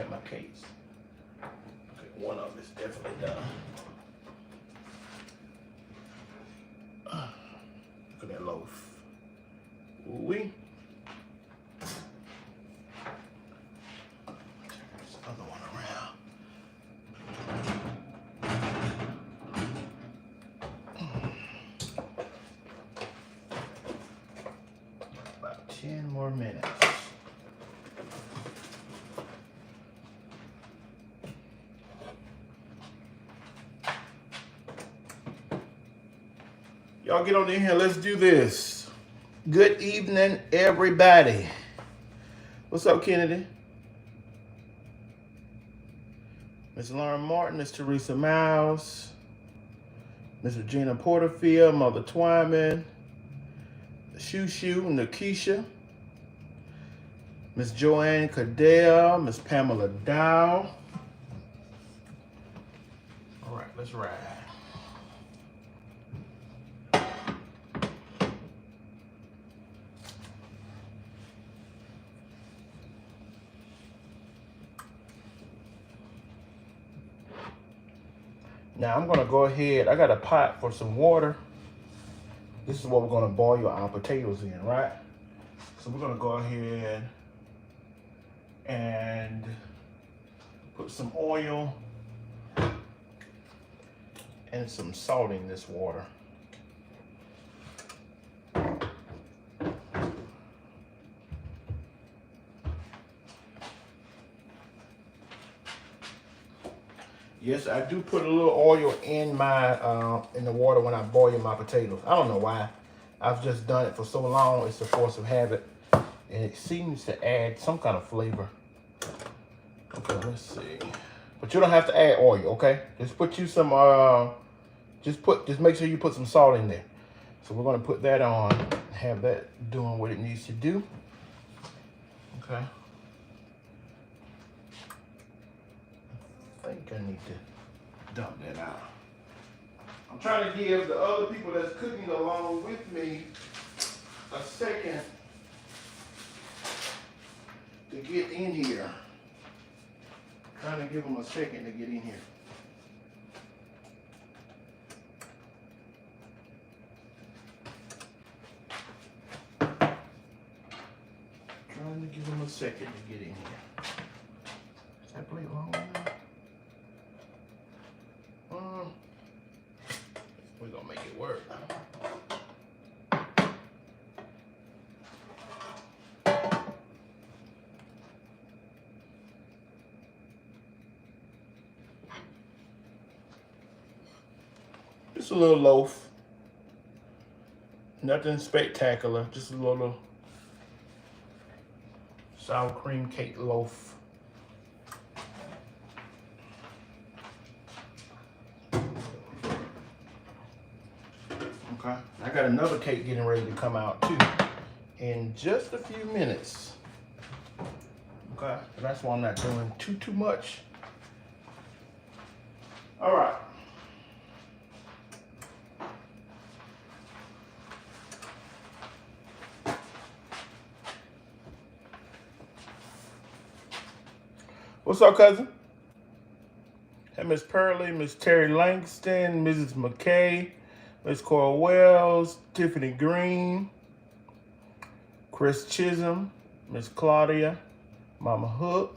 at my cakes. Okay, one of them is definitely done. Look at that loaf. Ooh-wee. Turn this other one around. About 10 more minutes. Y'all get on in here, let's do this. Good evening, everybody. What's up, Kennedy? Miss Lauren Martin, Miss Teresa Miles, Miss Regina Porterfield, Mother Twyman, Shoo Shoo, Nakisha, Miss Joanne Cadell, Miss Pamela Dow. All right, let's ride. Now I'm gonna go ahead, I got a pot for some water. This is what we're gonna boil our potatoes in, right? So we're gonna go ahead and put some oil and some salt in this water. Yes, I do put a little oil in my in the water when I boil my potatoes. I don't know why. I've just done it for so long. It's a force of habit, and it seems to add some kind of flavor. Okay, let's see. But you don't have to add oil, okay? Just put you some. Just make sure you put some salt in there. So we're gonna put that on. Have that doing what it needs to do. Okay. I think I need to dump that out. I'm trying to give the other people that's cooking along with me a second to get in here. Trying to give them a second to get in here. Trying to give them a second to get in here. Is that plate long enough? We're gonna make it work. Just a little loaf. Nothing spectacular, just a little sour cream cake loaf. Okay, I got another cake getting ready to come out too in just a few minutes. Okay, that's why I'm not doing too much. All right. What's up, cousin? Hey, Miss Pearlie, Miss Terry Langston, Mrs. McKay, Miss Cora Wells, Tiffany Green, Chris Chisholm, Miss Claudia, Mama Hook,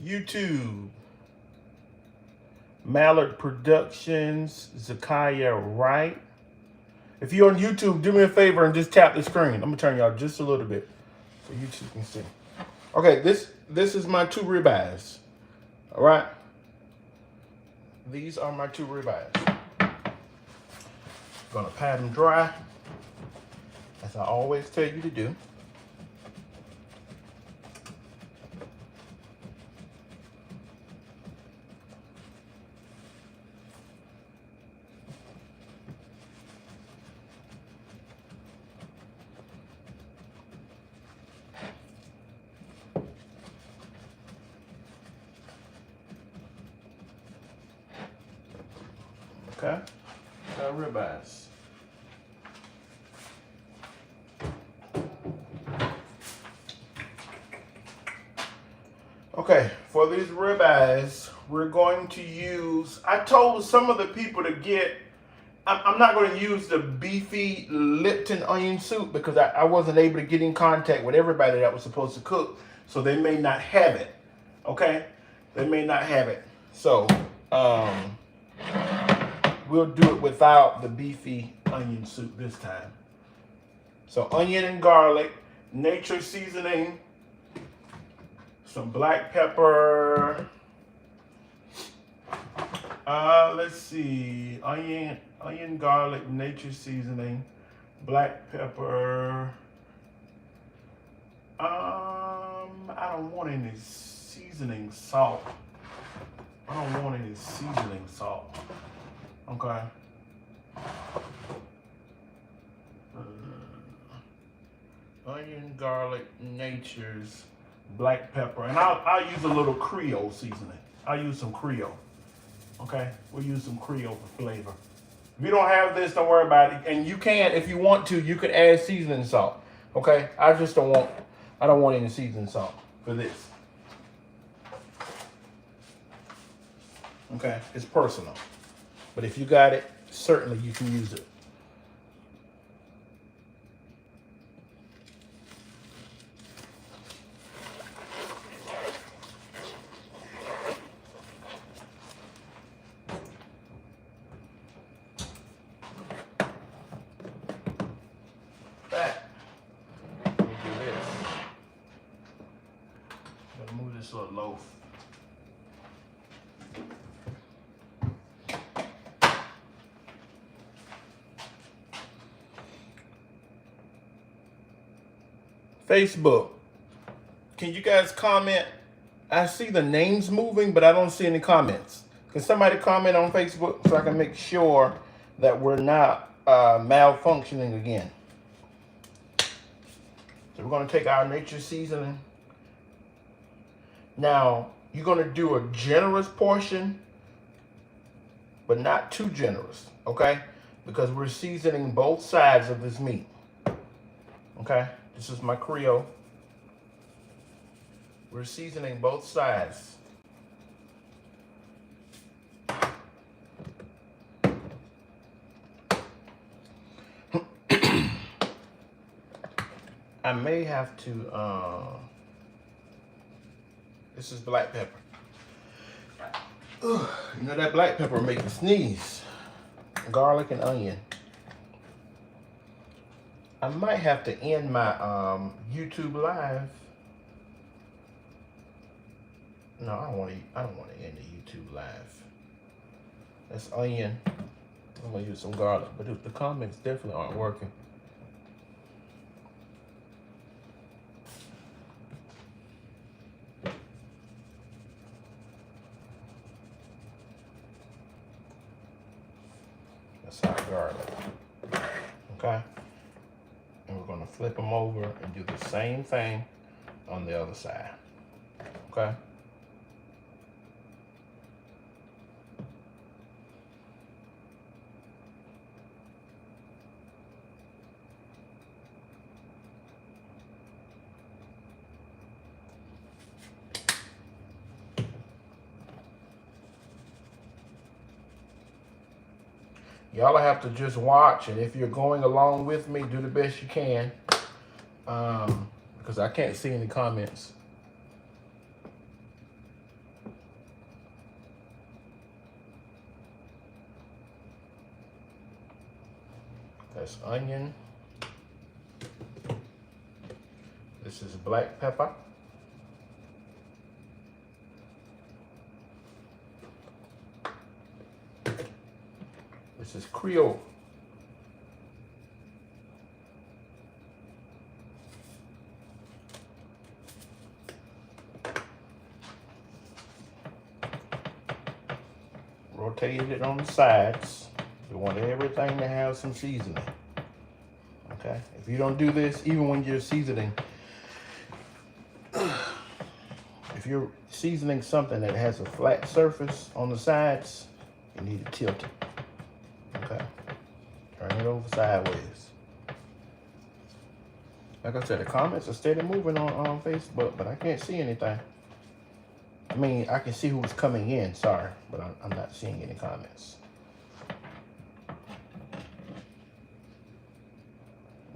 YouTube, Mallard Productions, Zakiah Wright. If you're on YouTube, do me a favor and just tap the screen. I'm gonna turn y'all just a little bit so YouTube can see. Okay, this is my 2 ribeyes. All right, these are my 2 ribeyes. Gonna pat them dry, as I always tell you to do. Okay, ribeyes. Okay, for these ribeyes, we're going to use, I told some of the people to get, I'm not going to use the beefy Lipton onion soup because I wasn't able to get in contact with everybody that was supposed to cook, so they may not have it, okay? They may not have it. So, we'll do it without the beefy onion soup this time. So onion and garlic, nature seasoning, some black pepper. Let's see, onion, garlic, nature seasoning, black pepper. I don't want any seasoning salt. I don't want any seasoning salt. Okay. Onion, garlic, nature's, black pepper, and I'll use a little Creole seasoning. I'll use some Creole. Okay, we'll use some Creole for flavor. If you don't have this, don't worry about it. And you can, if you want to, you could add seasoning salt. Okay, I just don't want. I don't want any seasoning salt for this. Okay, it's personal. But if you got it, certainly you can use it. That. We'll do this. I'm gonna move this little loaf. Facebook, can you guys comment? I see the names moving, but I don't see any comments. Can somebody comment on Facebook so I can make sure that we're not malfunctioning again? So we're going to take our nature seasoning. Now, you're going to do a generous portion, but not too generous, okay? Because we're seasoning both sides of this meat, okay? This is my Creole. We're seasoning both sides. I may have to, this is black pepper. Ugh, you know that black pepper will make you sneeze. Garlic and onion. I might have to end my YouTube live. No, I don't want to end the YouTube live. That's onion. I'm gonna use some garlic, but the comments definitely aren't working. That's our garlic. Okay. And we're gonna flip them over and do the same thing on the other side. Okay. Y'all have to just watch, and if you're going along with me, do the best you can, because I can't see any comments. That's onion. This is black pepper. This is Creole. Rotate it on the sides. You want everything to have some seasoning. Okay? If you don't do this, even when you're seasoning, if you're seasoning something that has a flat surface on the sides, you need to tilt it. Okay, turn it over sideways. Like I said, the comments are steady moving on Facebook, but I can't see anything. I mean, I can see who's coming in, sorry, but I'm not seeing any comments.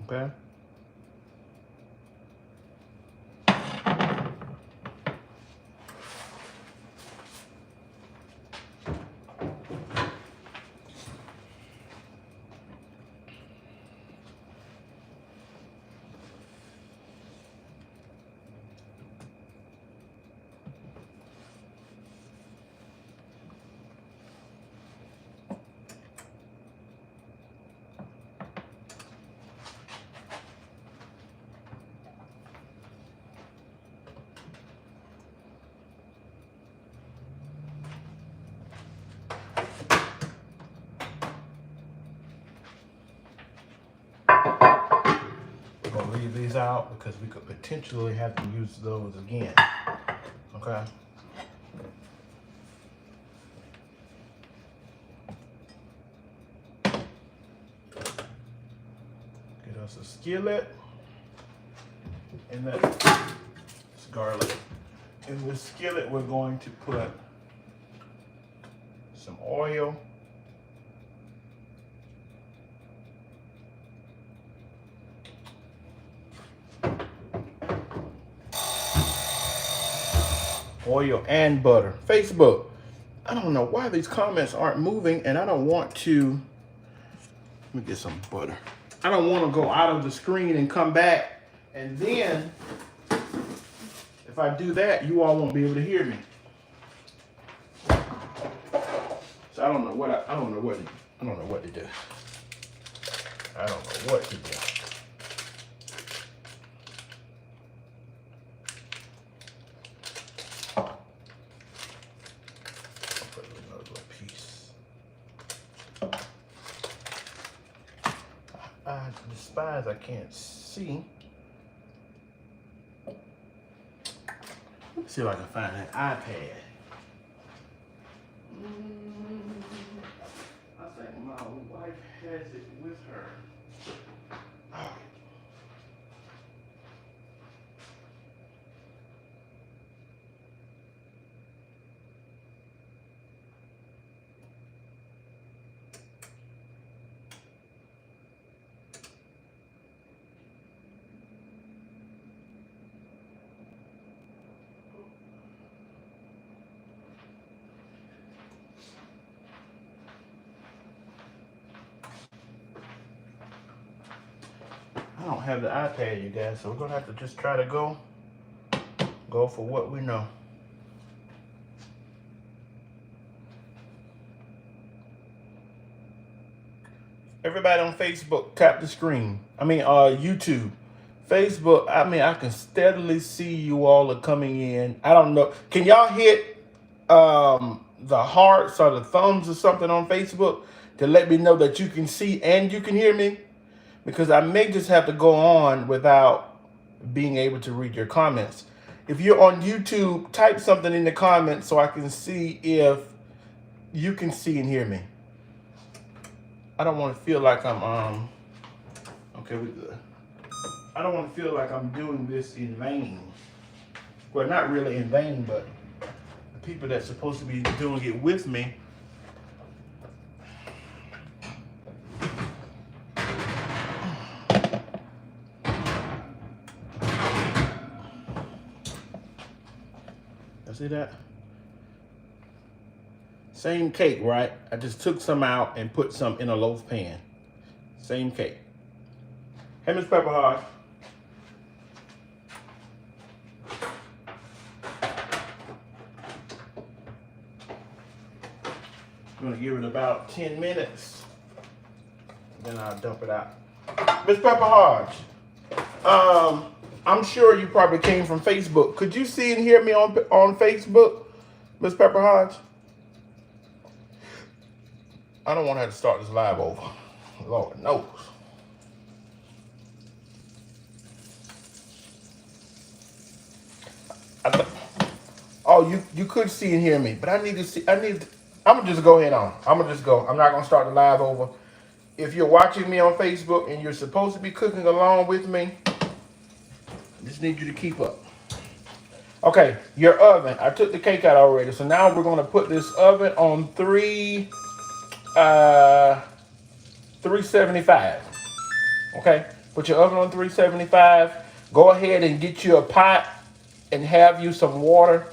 Okay. We're gonna leave these out because we could potentially have to use those again. Okay. Get us a skillet. And that's garlic. In the skillet, we're going to put some oil. Oil and butter. Facebook, I don't know why these comments aren't moving, and I don't want to. Let me get some butter. I don't want to go out of the screen and come back, and then if I do that, you all won't be able to hear me. So I don't know what I don't know what to do. I don't know what to do. I despise I can't see. Let's see if I can find an iPad. I think my wife has it with her. I don't have the iPad, you guys, so we're gonna have to just try to go for what we know. Everybody on Facebook, tap the screen. I mean, YouTube. Facebook, I mean, I can steadily see you all are coming in. I don't know. Can y'all hit the hearts or the thumbs or something on Facebook to let me know that you can see and you can hear me? Because I may just have to go on without being able to read your comments. If you're on YouTube, type something in the comments so I can see if you can see and hear me. I don't want to feel like I'm, okay, we good. I don't want to feel like I'm doing this in vain. Well, not really in vain, but the people that's supposed to be doing it with me. See that? Same cake, right? I just took some out and put some in a loaf pan. Same cake. Hey, Miss Pepper Hodge. I'm gonna give it about 10 minutes. Then I'll dump it out. Miss Pepper Hodge. I'm sure you probably came from Facebook. Could you see and hear me on Facebook, Miss Pepper Hodge? I don't want to have to start this live over. Lord knows. Oh, you could see and hear me, but I need to see. I'm gonna just go ahead on. I'm gonna just go. I'm not gonna start the live over. If you're watching me on Facebook and you're supposed to be cooking along with me, I just need you to keep up. Okay, your oven. I took the cake out already. So now we're gonna put this oven on 375. Okay, put your oven on 375. Go ahead and get you a pot and have you some water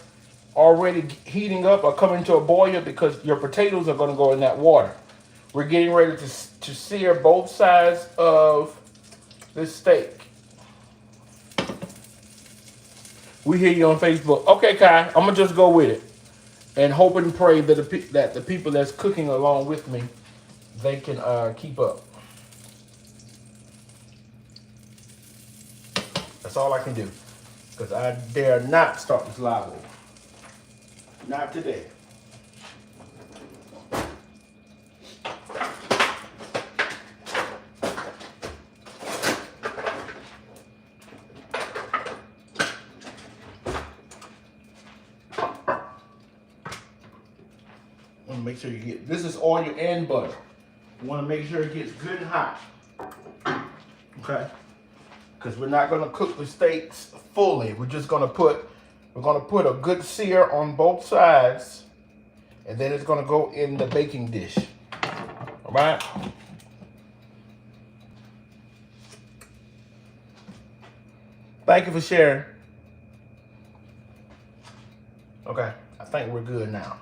already heating up or coming to a boil because your potatoes are gonna go in that water. We're getting ready to sear both sides of this steak. We hear you on Facebook. Okay, Kai, I'm gonna just go with it and hope and pray that the people that's cooking along with me, they can keep up. That's all I can do, because I dare not start this live over. Not today. Make sure you get, this is oil and butter. You want to make sure it gets good and hot. Okay? Because we're not going to cook the steaks fully. We're going to put a good sear on both sides, and then it's going to go in the baking dish. All right? Thank you for sharing. Okay, I think we're good now.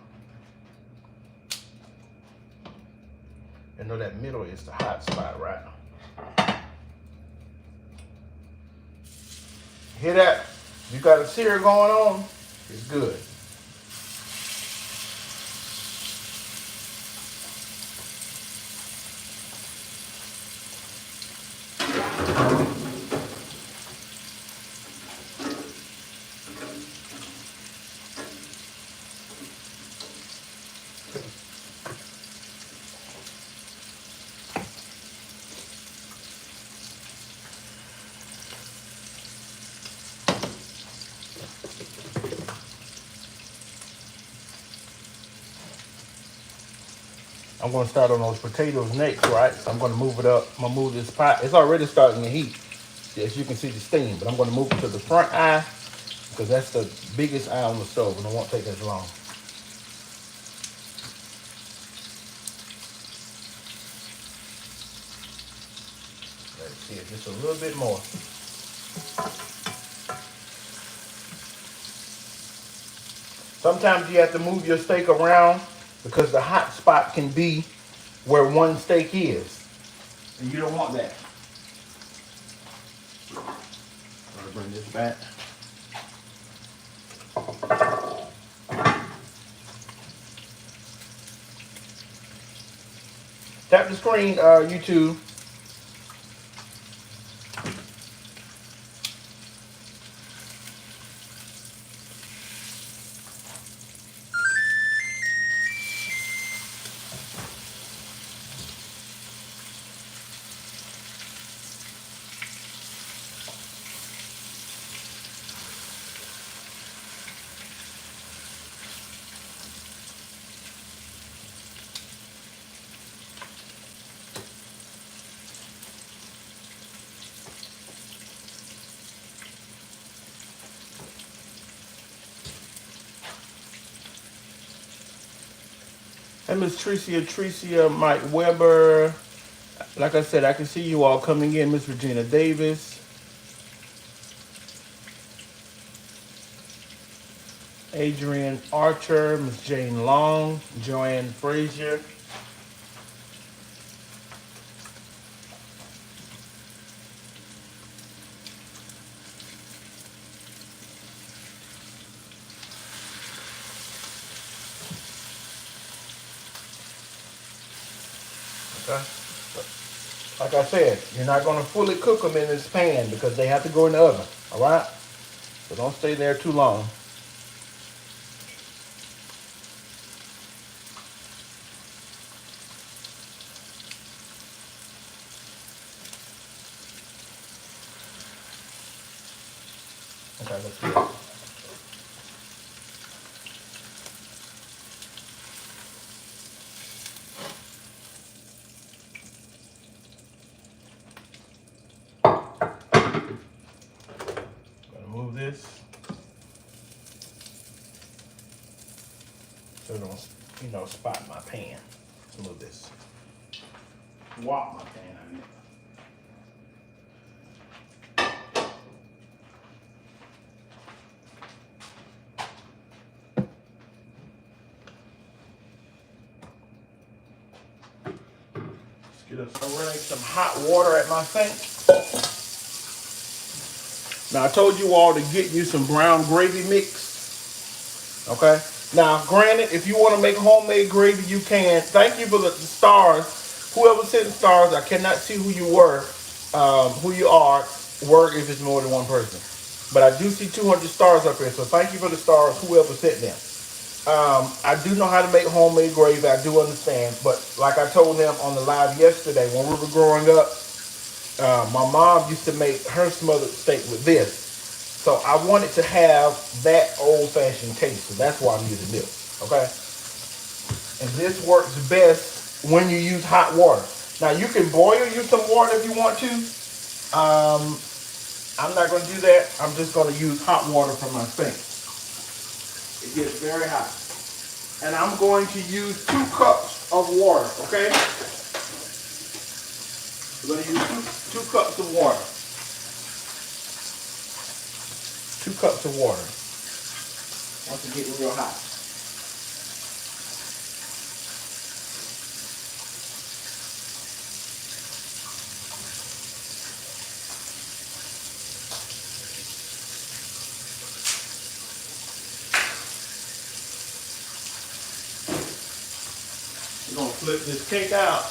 You know that middle is the hot spot, right? Hear that? You got a sear going on? It's good. I'm going to start on those potatoes next, right? So I'm going to move it up. I'm going to move this pot. It's already starting to heat. As you can see the steam, but I'm going to move it to the front eye because that's the biggest eye on the stove and it won't take as long. Let's see it just a little bit more. Sometimes you have to move your steak around because the hot spot can be where one steak is. And you don't want that. I'm going to bring this back. Tap the screen, YouTube. Hey, Miss Tricia, Mike Weber. Like I said, I can see you all coming in. Miss Regina Davis. Adrian Archer, Miss Jane Long, Joanne Frazier. Okay. Like I said, you're not going to fully cook them in this pan because they have to go in the oven. All right? So don't stay there too long. Okay, let's do it. Gonna move this. so it don't, you know, spot my pan. Let's move this. Wop my pan, I mean. I'm running some hot water at my sink. Now I told you all to get you some brown gravy mix. Okay. Now, granted, if you want to make homemade gravy, you can. Thank you for the stars. Whoever sent the stars, I cannot see who you are, if it's more than one person. But I do see 200 stars up here, so thank you for the stars, whoever sent them. I do know how to make homemade gravy. I do understand. But like I told them on the live yesterday, when we were growing up, my mom used to make her smothered steak with this. So I wanted to have that old-fashioned taste. So that's why I'm using this. Okay? And this works best when you use hot water. Now, you can boil you some water if you want to. I'm not going to do that. I'm just going to use hot water from my sink. It gets very hot. And I'm going to use 2 cups of water, okay? We're going to use 2 cups of water. 2 cups of water. Once it gets real hot. We're going to flip this cake out.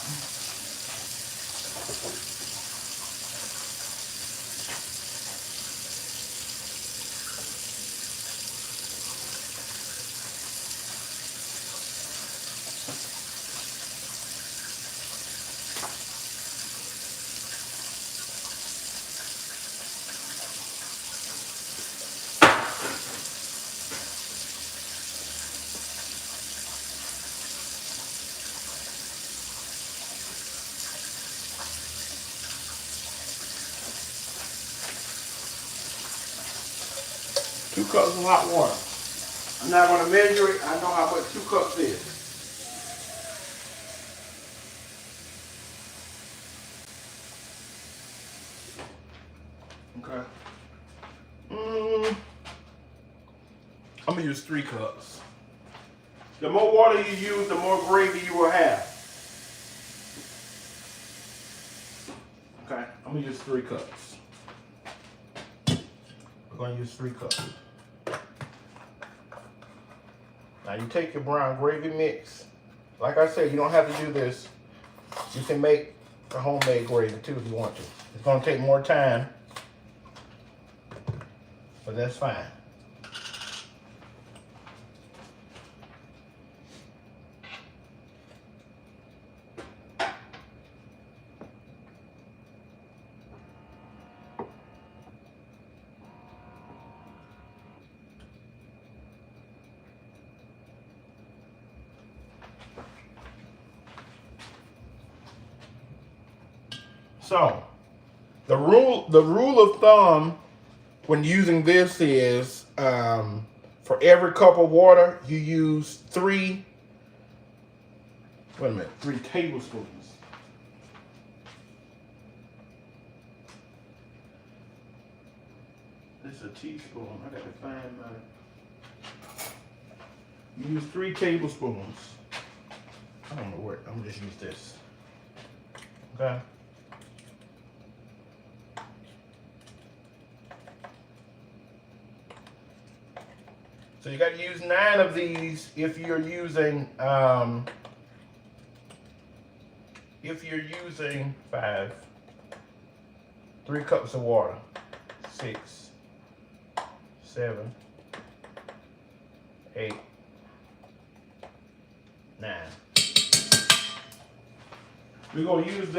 Two cups of hot water. I'm not going to measure it. I know how much 2 cups is. Okay. I'm going to use 3 cups. The more water you use, the more gravy you will have. Okay. I'm going to use 3 cups. We're going to use 3 cups. Now you take your brown gravy mix. Like I said, you don't have to do this. You can make a homemade gravy too if you want to. It's going to take more time, but that's fine. So, the rule of thumb when using this is for every cup of water you use 3 tablespoons. This is a teaspoon. I got to find my. You use 3 tablespoons. I don't know where. I'm gonna just use this. Okay. So you got to use 9 of these if you're using 5, 3 cups of water, 6, 7, 8, 9. We're gonna use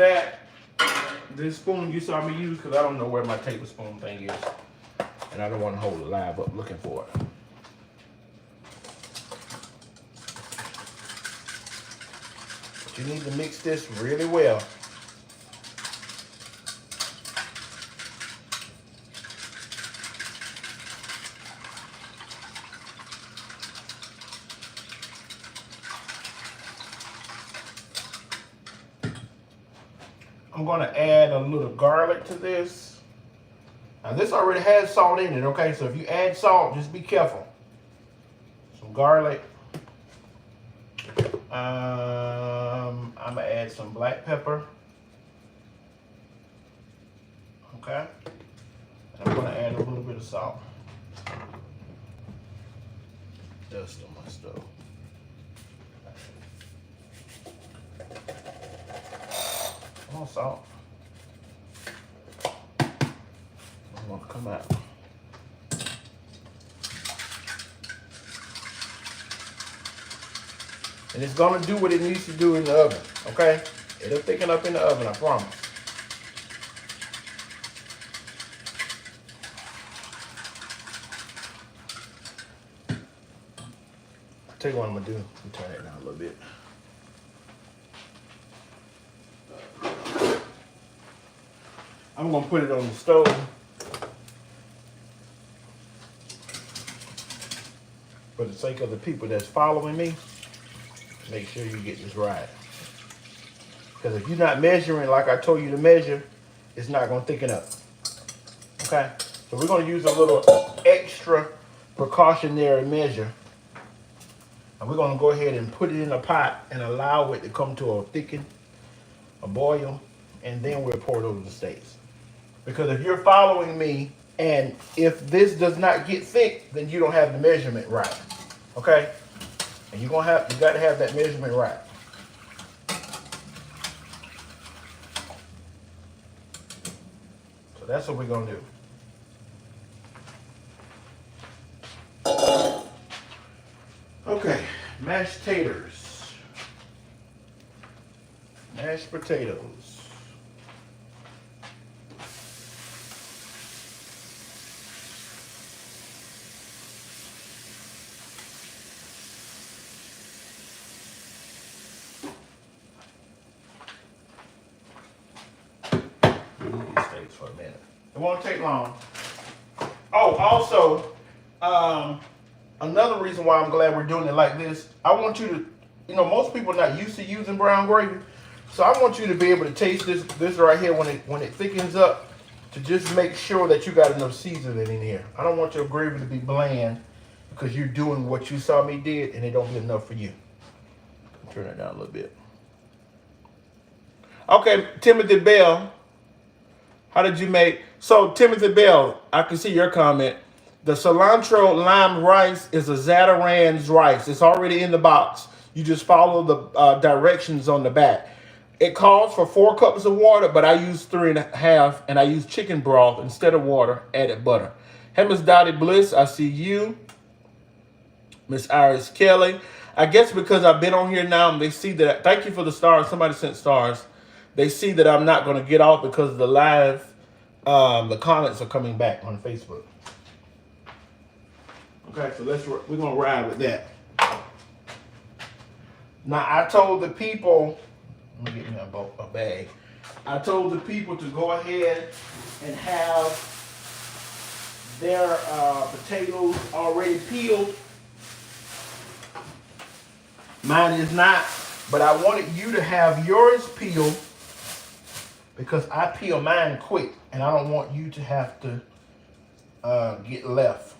this spoon you saw me use because I don't know where my tablespoon thing is, and I don't want to hold it live up looking for it. You need to mix this really well. I'm gonna add a little garlic to this. Now this already has salt in it, okay? So if you add salt, just be careful. Some garlic. I'm gonna add some black pepper. Okay. And I'm gonna add a little bit of salt. Dust on my stove. More salt. I'm gonna come out. And it's gonna do what it needs to do in the oven, okay? It'll thicken up in the oven, I promise. I'll tell you what I'm gonna do. Let me turn it down a little bit. I'm gonna put it on the stove. For the sake of the people that's following me, make sure you get this right. Because if you're not measuring like I told you to measure, it's not gonna thicken up. Okay? So we're gonna use a little extra precautionary measure. And we're gonna go ahead and put it in a pot and allow it to come to a thicken, a boil, and then we'll pour it over the steaks. Because if you're following me, and if this does not get thick, then you don't have the measurement right. Okay? And you got to have that measurement right. So that's what we're gonna do. Okay, mashed taters. Mashed potatoes. For a minute. It won't take long. Oh, also, another reason why I'm glad we're doing it like this, I want you to, most people are not used to using brown gravy, so I want you to be able to taste this right here when it thickens up, to just make sure that you got enough seasoning in here. I don't want your gravy to be bland because you're doing what you saw me did and it don't be enough for you. Turn it down a little bit. Okay, Timothy Bell. How did you make? So, Timothy Bell, I can see your comment. The cilantro lime rice is a Zataran's rice. It's already in the box. You just follow the directions on the back. It calls for 4 cups of water, but I use 3.5, and I use chicken broth instead of water, added butter. Hey, Miss Dottie Bliss, I see you. Miss Iris Kelly. I guess because I've been on here now, and they see that. Thank you for the stars. Somebody sent stars. They see that I'm not going to get off because of the live. The comments are coming back on Facebook. Okay, so we're going to ride with that. Now, I told the people, let me get me a bag. I told the people to go ahead and have their potatoes already peeled. Mine is not, but I wanted you to have yours peeled because I peel mine quick and I don't want you to have to get left.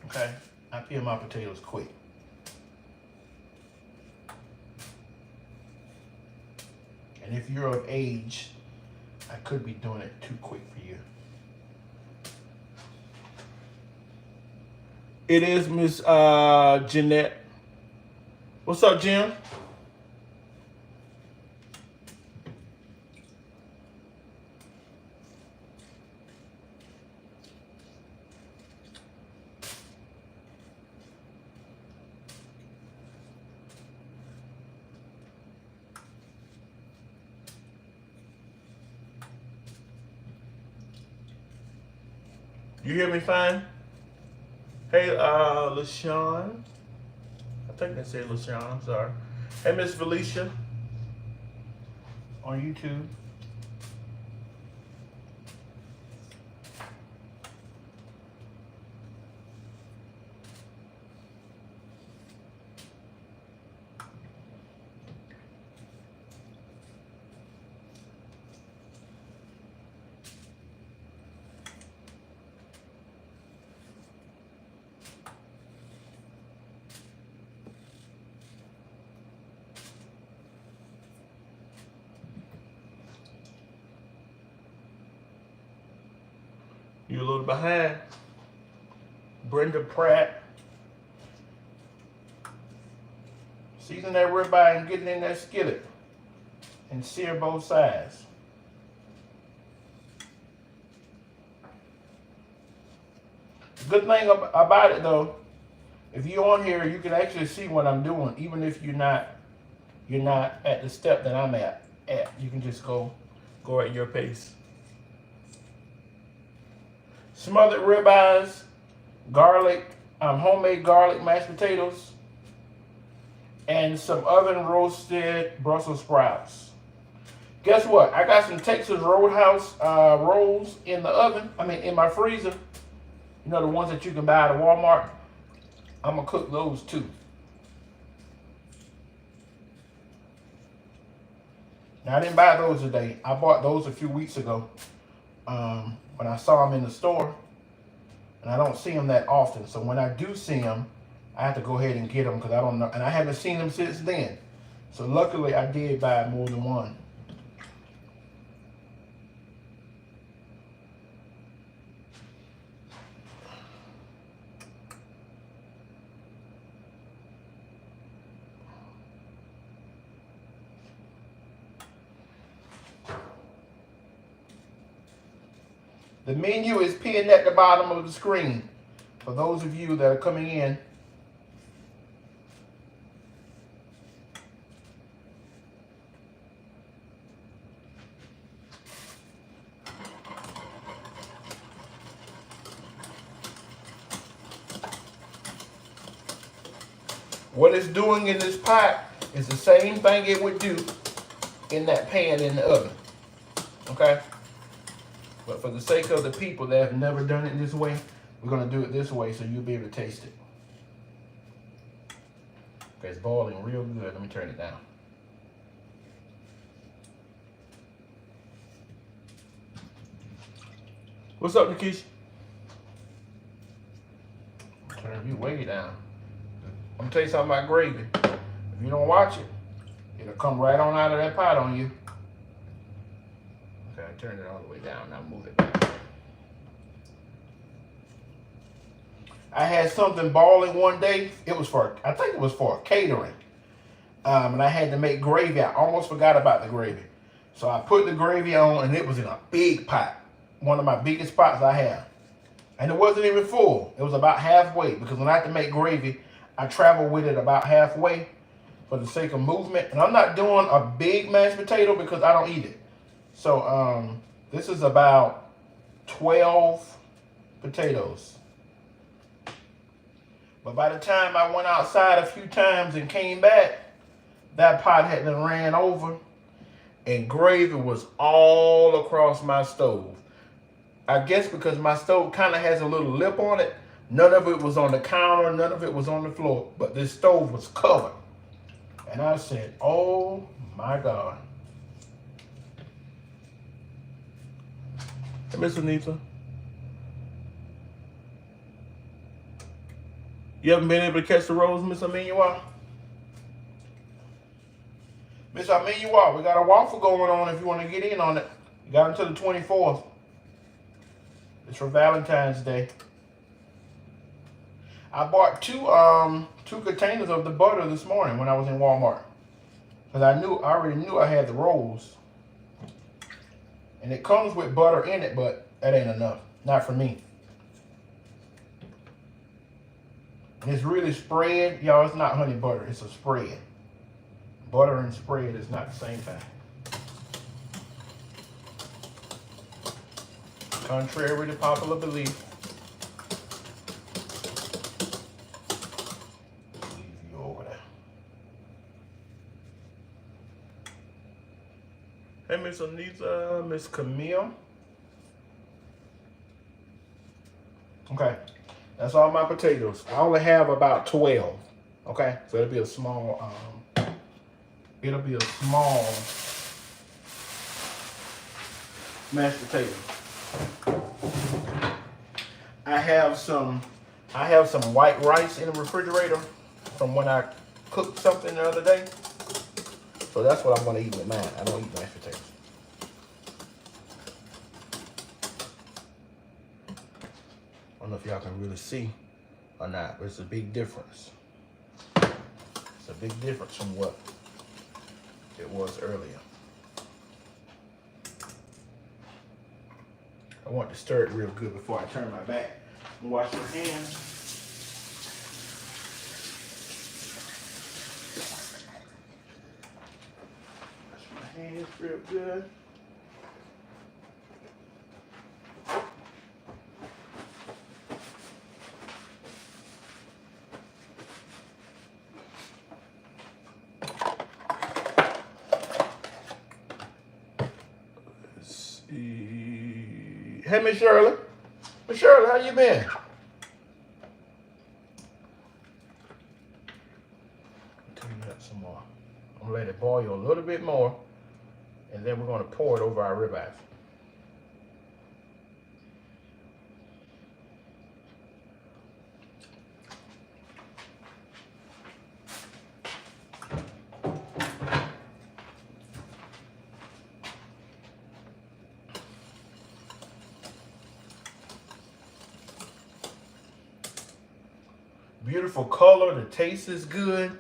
Okay, I peel my potatoes quick. And if you're of age, I could be doing it too quick for you. It is Miss Jeanette. What's up, Jim? You hear me fine? Hey, LaShawn. I think they say LaShawn, I'm sorry. Hey, Miss Felicia. On YouTube. You're a little behind. Brenda Pratt. Season that ribeye and get it in that skillet. And sear both sides. Good thing about it though, if you're on here, you can actually see what I'm doing, even if you're not at the step that I'm at. You can just go at your pace. Smothered ribeyes, garlic, homemade garlic mashed potatoes, and some oven roasted Brussels sprouts. Guess what? I got some Texas Roadhouse rolls in the oven. I mean, in my freezer. You know, the ones that you can buy at Walmart. I'm gonna cook those too. Now, I didn't buy those today. I bought those a few weeks ago when I saw them in the store. And I don't see them that often. So when I do see them, I have to go ahead and get them because I don't know. And I haven't seen them since then. So luckily, I did buy more than one. The menu is pinned at the bottom of the screen for those of you that are coming in. What it's doing in this pot is the same thing it would do in that pan in the oven. Okay? But for the sake of the people that have never done it this way, we're going to do it this way so you'll be able to taste it. Okay, it's boiling real good. Let me turn it down. What's up, Nikisha? Turn you way down. I'm going to tell you something about gravy. If you don't watch it, it'll come right on out of that pot on you. Okay, I turned it all the way down. Now move it back. I had something boiling one day. I think it was for catering. And I had to make gravy. I almost forgot about the gravy. So I put the gravy on and it was in a big pot. One of my biggest pots I have. And it wasn't even full. It was about halfway because when I have to make gravy, I travel with it about halfway for the sake of movement. And I'm not doing a big mashed potato because I don't eat it. So this is about 12 potatoes. But by the time I went outside a few times and came back, that pot had been ran over and gravy was all across my stove. I guess because my stove kind of has a little lip on it, none of it was on the counter, none of it was on the floor, but this stove was covered. And I said, oh my God. Hey, Miss Anita. You haven't been able to catch the rolls, Miss Aminua? Miss Aminua, we got a waffle going on if you want to get in on it. You got until the 24th. It's for Valentine's Day. I bought two containers of the butter this morning when I was in Walmart. Because I already knew I had the rolls. And it comes with butter in it, but that ain't enough. Not for me. It's really spread. Y'all, it's not honey butter. It's a spread. Butter and spread is not the same thing. Contrary to popular belief. Leave you over there. Hey, Miss Anita, Miss Camille. Okay. That's all my potatoes. I only have about 12. Okay, so it'll be a small. Mashed potato. I have some white rice in the refrigerator from when I cooked something the other day. So that's what I'm going to eat with mine. I don't eat mashed potatoes. don't know if y'all can really see or not, but it's a big difference. It's a big difference from what it was earlier. I want to stir it real good before I turn my back and wash my hands. Wash my hands real good. Hey, Miss Shirley. Miss Shirley, how you been? Turn it up some more. I'm gonna let it boil a little bit more, and then we're gonna pour it over our ribeyes. Beautiful color, the taste is good.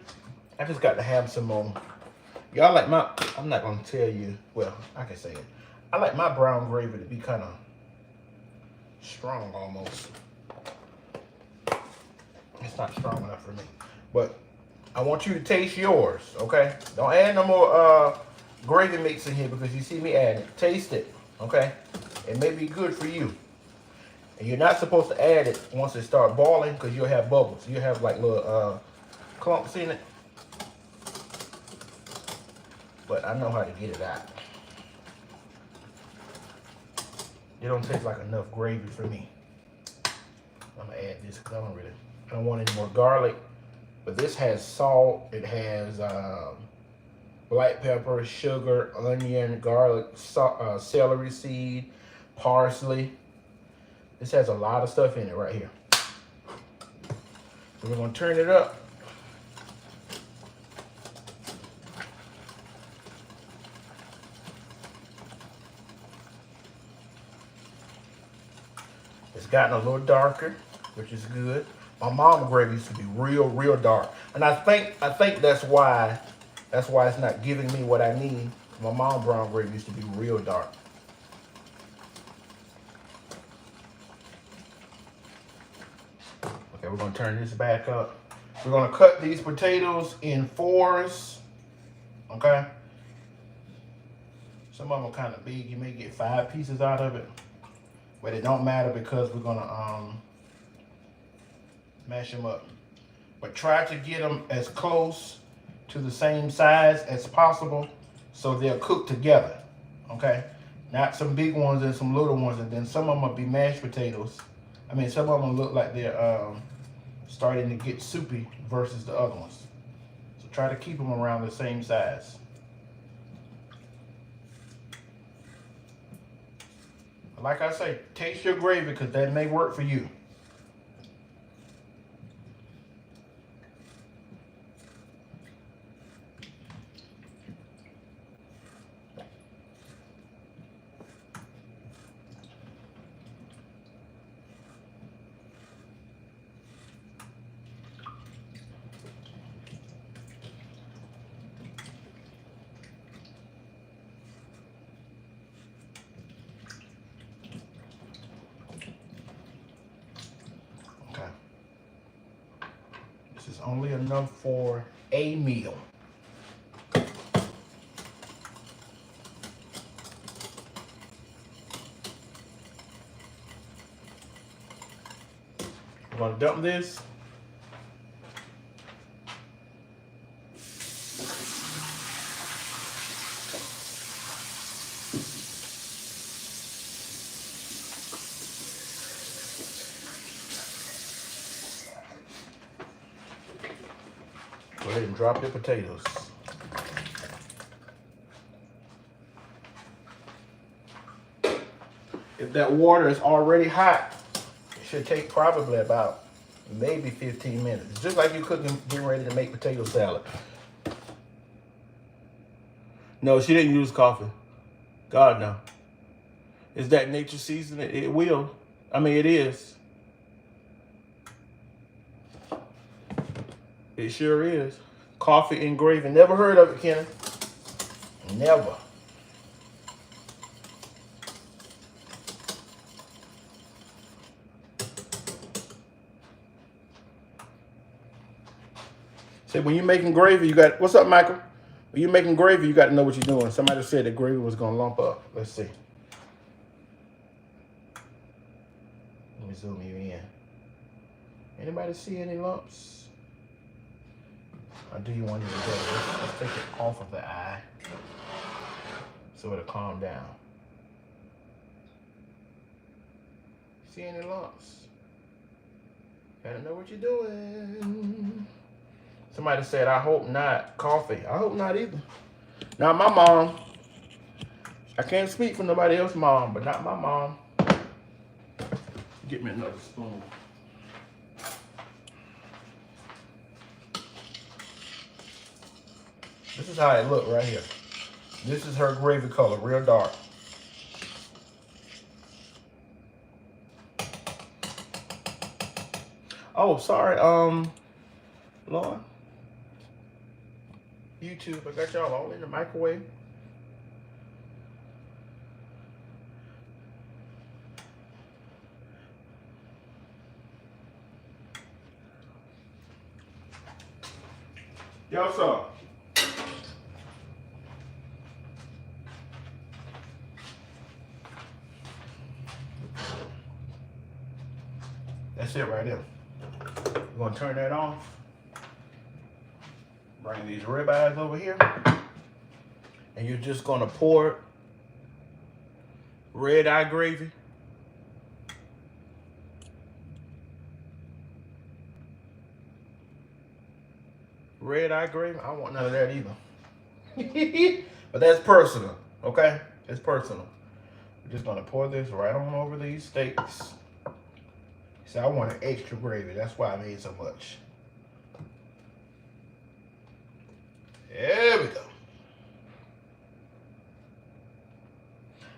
I just got to have some more. Y'all like my, I'm not gonna tell you, well, I can say it. I like my brown gravy to be kind of strong almost. It's not strong enough for me. But I want you to taste yours, okay? Don't add no more gravy mix in here because you see me adding it. Taste it, okay? It may be good for you. And you're not supposed to add it once it starts boiling because you'll have bubbles. You'll have like little clumps in it. But I know how to get it out. It don't taste like enough gravy for me. I'm gonna add this because I don't want any more garlic. But this has salt, it has black pepper, sugar, onion, garlic, celery seed, parsley. This has a lot of stuff in it right here. So we're gonna turn it up. It's gotten a little darker, which is good. My mama gravy used to be real dark. And I think that's why it's not giving me what I need. My mom brown gravy used to be real dark. Okay, we're gonna turn this back up. We're gonna cut these potatoes in 4s, okay? Some of them are kind of big. You may get 5 pieces out of it, but it don't matter because we're gonna mash them up. But try to get them as close to the same size as possible so they'll cook together, okay? Not some big ones and some little ones, and then some of them will be mashed potatoes. I mean, some of them look like they're starting to get soupy versus the other ones. So try to keep them around the same size. Like I say, taste your gravy because that may work for you. This is only enough for a meal. We're gonna dump this. Go ahead and drop your potatoes. If that water is already hot, it should take probably about maybe 15 minutes. It's just like you're cooking, getting ready to make potato salad. No, she didn't use coffee. God, no. Is that nature seasoning? It will. I mean, it is. It sure is. Coffee and gravy. Never heard of it, Kenny. Never. See, when you're making gravy, you got... What's up, Michael? When you're making gravy, you got to know what you're doing. Somebody said the gravy was going to lump up. Let's see. Let me zoom you in. Anybody see any lumps? Or do you want it to go? Let's take it off of the eye so it'll calm down. See any lumps? Gotta know what you're doing. Somebody said, I hope not. Coffee. I hope not either. Now, my mom, I can't speak for nobody else's mom, but not my mom. Get me another spoon. This is how it look right here. This is her gravy color, real dark. Oh, sorry, Lord. YouTube, I got y'all all in the microwave. Yo, sir. That's it right there. We're gonna turn that off. Bring these ribeyes over here. And you're just gonna pour red eye gravy. Red eye gravy? I don't want none of that either. But that's personal, okay? It's personal. We're just gonna pour this right on over these steaks. See, I wanted extra gravy. That's why I made so much. There we go.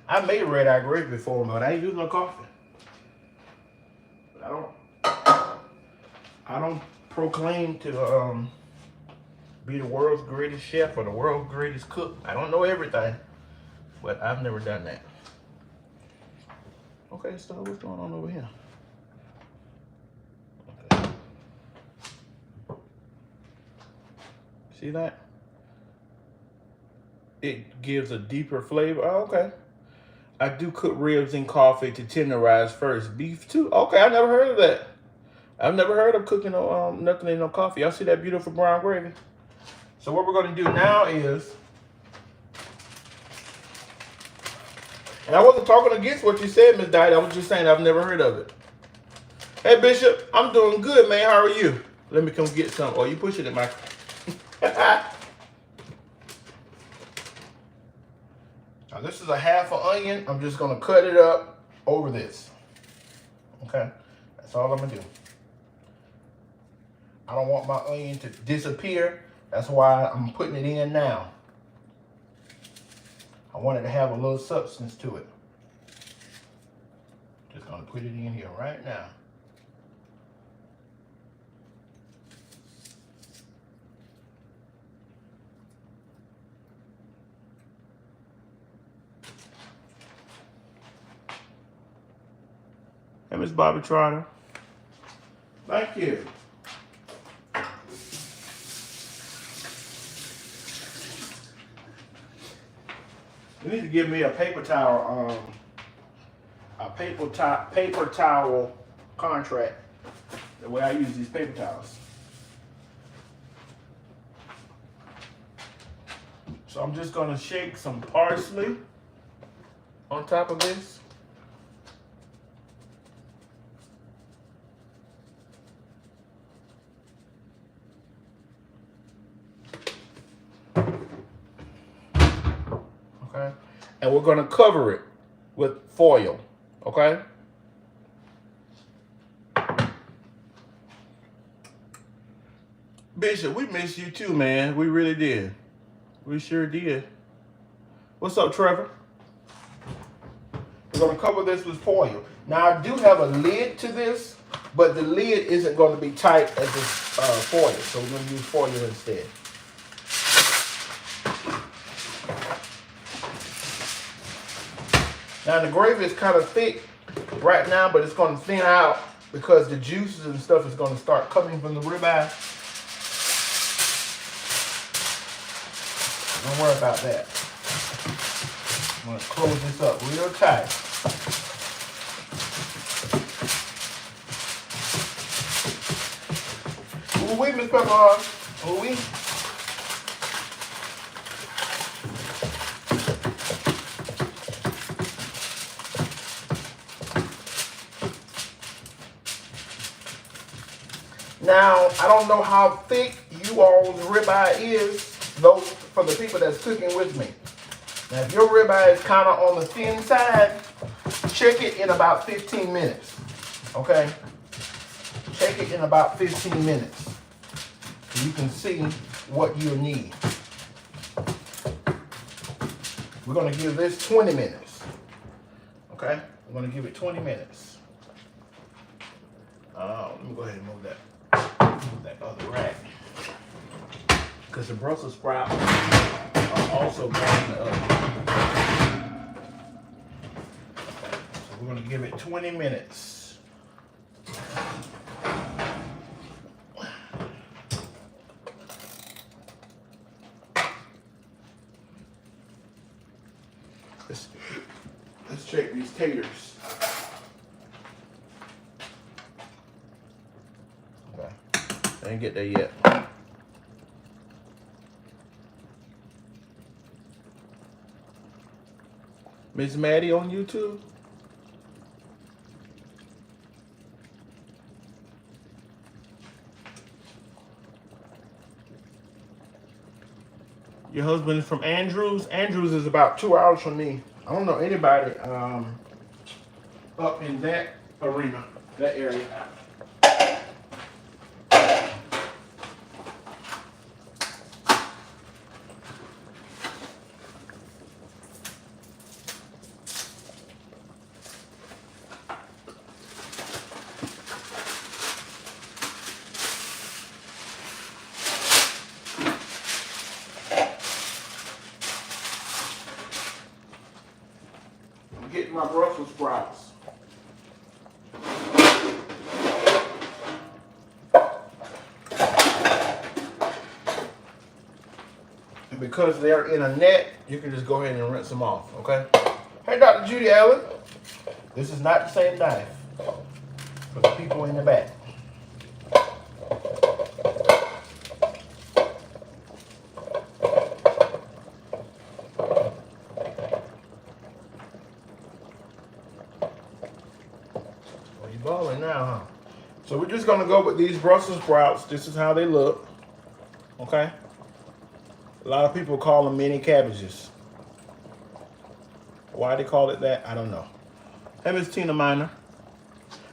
I made red eye gravy before, but I ain't using no coffee. But I don't proclaim to be the world's greatest chef or the world's greatest cook. I don't know everything, but I've never done that. Okay, so what's going on over here? Okay. See that? It gives a deeper flavor. Oh, okay. I do cook ribs in coffee to tenderize first. Beef too? Okay, I never heard of that. I've never heard of cooking nothing in no coffee. Y'all see that beautiful brown gravy? So what we're going to do now is, and I wasn't talking against what you said, Miss Diet. I was just saying I've never heard of it. Hey, Bishop, I'm doing good, man. How are you? Let me come get some. Oh, you pushing it, Mike. Now, this is a half an onion. I'm just going to cut it up over this. Okay? That's all I'm going to do. I don't want my onion to disappear. That's why I'm putting it in now. I want it to have a little substance to it. Just going to put it in here right now. Hey, Miss Bobby Trotter. Thank you. You need to give me a paper towel, paper towel contract. The way I use these paper towels. So I'm just gonna shake some parsley on top of this. Okay, and we're gonna cover it with foil, okay? Bishop, we missed you too, man. We really did. We sure did. What's up, Trevor? We're gonna cover this with foil. Now I do have a lid to this, but the lid isn't going to be tight as the foil, so we're going to use foil instead. Now the gravy is kind of thick right now, but it's going to thin out because the juices and stuff is going to start coming from the ribeye. Don't worry about that. I'm going to close this up real tight. Ooh-wee, Miss Pepper. Ooh-wee. Now, I don't know how thick you all's ribeye is, those for the people that's cooking with me. Now, if your ribeye is kind of on the thin side, check it in about 15 minutes, okay? Check it in about 15 minutes so you can see what you'll need. We're going to give this 20 minutes, okay? We're going to give it 20 minutes. Let me go ahead and move that other rack, because the Brussels sprouts are also going in the oven. So we're going to give it 20 minutes. Let's check these taters. I didn't get there yet. Miss Maddie on YouTube? Your husband is from Andrews? Andrews is about 2 hours from me. I don't know anybody up in that arena, that area. Getting my Brussels sprouts. And because they're in a net, you can just go ahead and rinse them off, okay? Hey, Dr. Judy Allen. This is not the same knife for the people in the back. Balling now, huh? So we're just gonna go with these Brussels sprouts. This is how they look. Okay. A lot of people call them mini cabbages. Why they call it that, I don't know. Hey, Miss Tina Miner.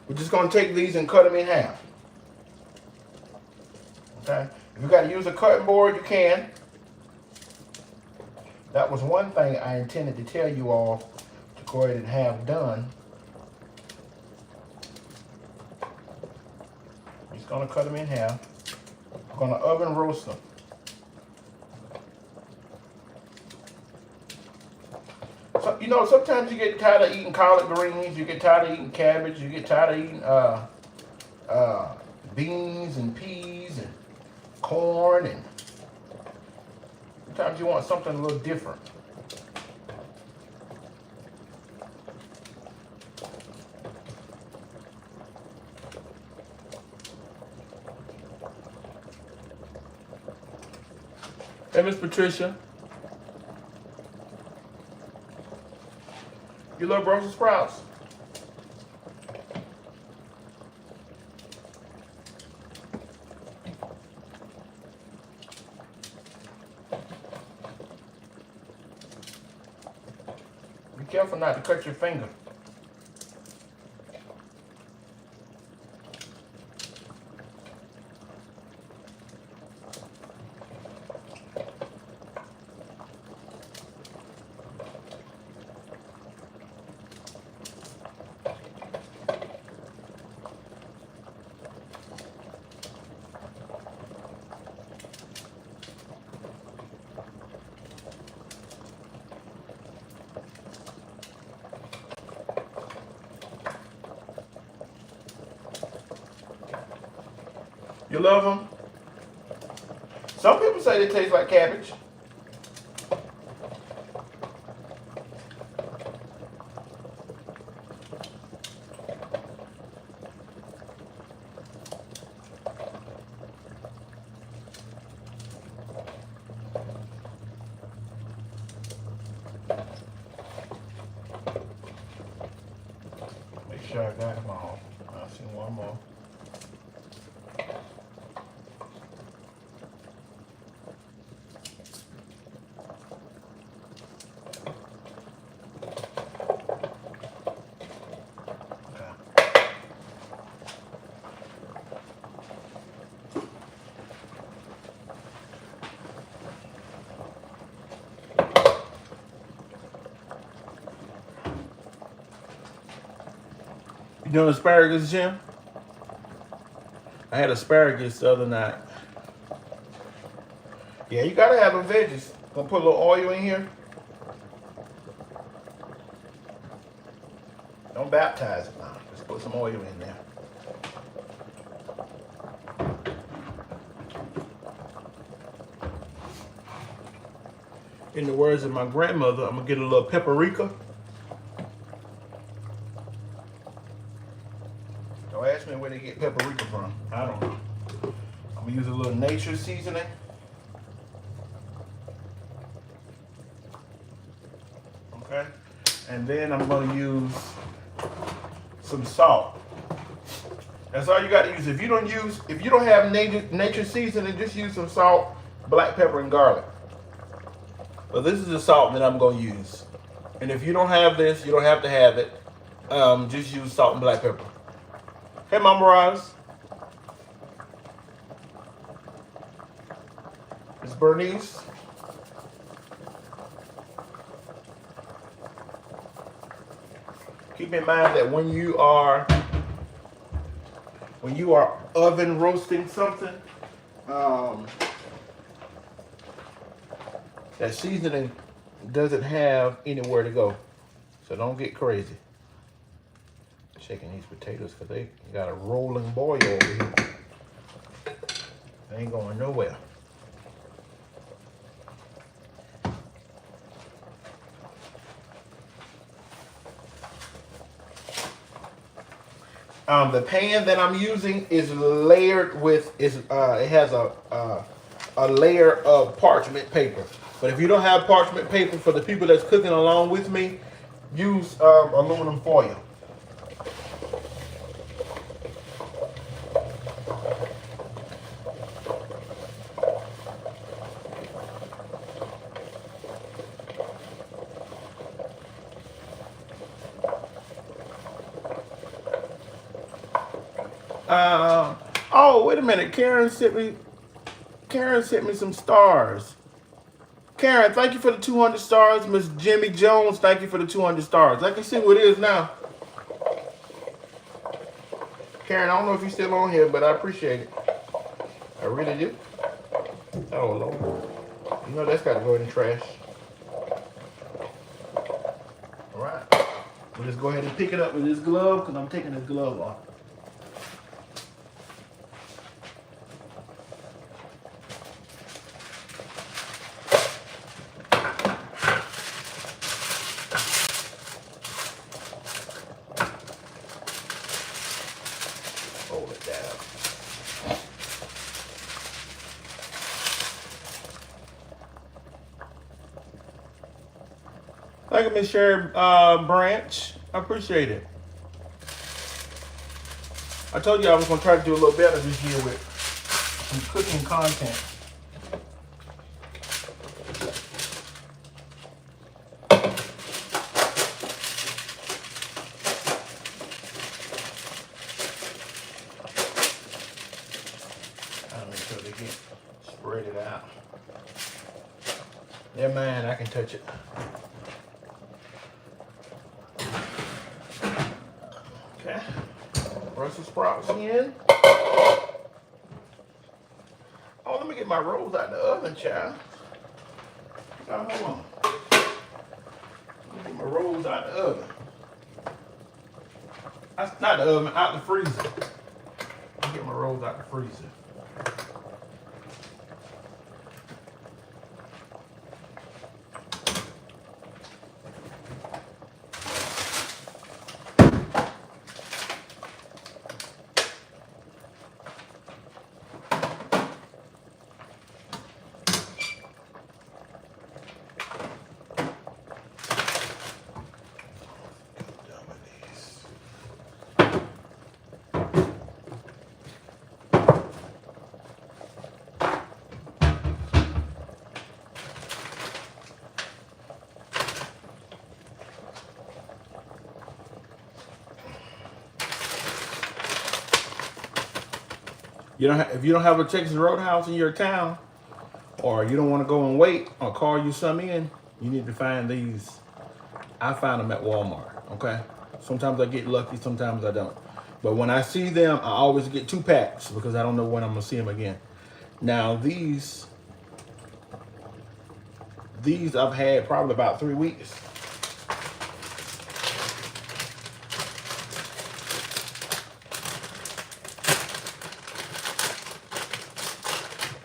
We're just gonna take these and cut them in half. Okay. If you gotta use a cutting board, you can. That was one thing I intended to tell you all to go ahead and have done. Gonna cut them in half. I'm gonna oven roast them. So, you know, sometimes you get tired of eating collard greens, you get tired of eating cabbage, you get tired of eating beans and peas and corn, and sometimes you want something a little different. Hey, Miss Patricia. You love Brussels sprouts? Be careful not to cut your finger. You love them? Some people say they taste like cabbage. Make sure I got them all. I see one more. You doing asparagus, Jim? I had asparagus the other night. Yeah, you gotta have the veggies. Gonna put a little oil in here. Don't baptize it now. Just put some oil in there. In the words of my grandmother, I'm gonna get a little paprika. Don't ask me where they get paprika from. I don't know. I'm gonna use a little nature seasoning. Okay. And then I'm gonna use some salt. That's all you gotta use. If you don't have nature seasoning, just use some salt, black pepper, and garlic. But this is the salt that I'm gonna use. And if you don't have this, you don't have to have it. Just use salt and black pepper. Hey, Mama Roz. It's Bernice. Keep in mind that when you are oven roasting something, that seasoning doesn't have anywhere to go. So don't get crazy. Shaking these potatoes because they got a rolling boil over here. They ain't going nowhere. The pan that I'm using is layered with it has a layer of parchment paper. But if you don't have parchment paper, for the people that's cooking along with me, use aluminum foil. Oh, wait a minute. Karen sent me some stars. Karen, thank you for the 200 stars. Miss Jimmy Jones, thank you for the 200 stars. I can see what it is now. Karen, I don't know if you're still on here, but I appreciate it. I really do. Oh, Lord. You know that's got to go in the trash. All right. We'll just go ahead and pick it up with this glove because I'm taking this glove off. Thank you, Miss Sherry Branch. I appreciate it. I told you I was going to try to do a little better this year with some cooking content. I'll make sure they get spread it out. Yeah, man, I can touch it. Okay, Brussels sprouts in. Oh, let me get my rolls out the oven, child. Hold on. Let me get my rolls out the oven. That's not the oven, out the freezer. Let me get my rolls out the freezer. If you don't have a Texas Roadhouse in your town, or you don't want to go and wait or call you some in, you need to find these. I find them at Walmart, okay? Sometimes I get lucky, sometimes I don't. But when I see them, I always get 2 packs because I don't know when I'm gonna see them again. Now these I've had probably about 3 weeks.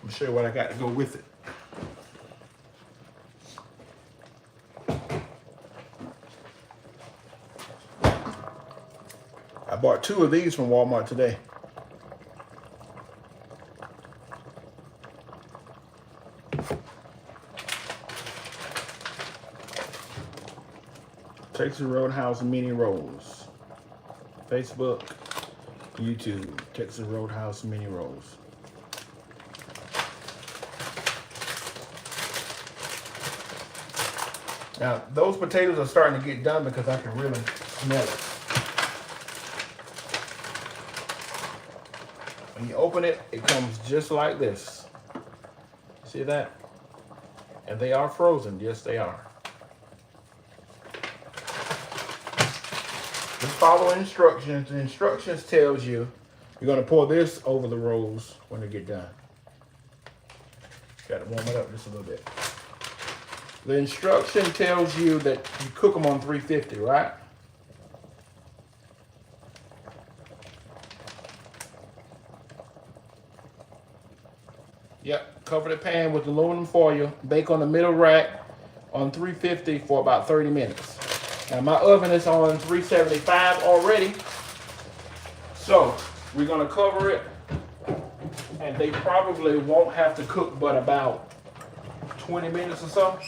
I'm show you what I got to go with it. I bought 2 of these from Walmart today. Texas Roadhouse mini rolls. Facebook, YouTube, Texas Roadhouse mini rolls. Now, those potatoes are starting to get done because I can really smell it. When you open it, it comes just like this. See that? And they are frozen. Yes, they are. Just follow instructions. The instructions tells you you're going to pour this over the rolls when they get done. Got to warm it up just a little bit. The instruction tells you that you cook them on 350, right? Yep, cover the pan with aluminum foil, bake on the middle rack on 350 for about 30 minutes. Now my oven is on 375 already, so we're gonna cover it, and they probably won't have to cook but about 20 minutes or so.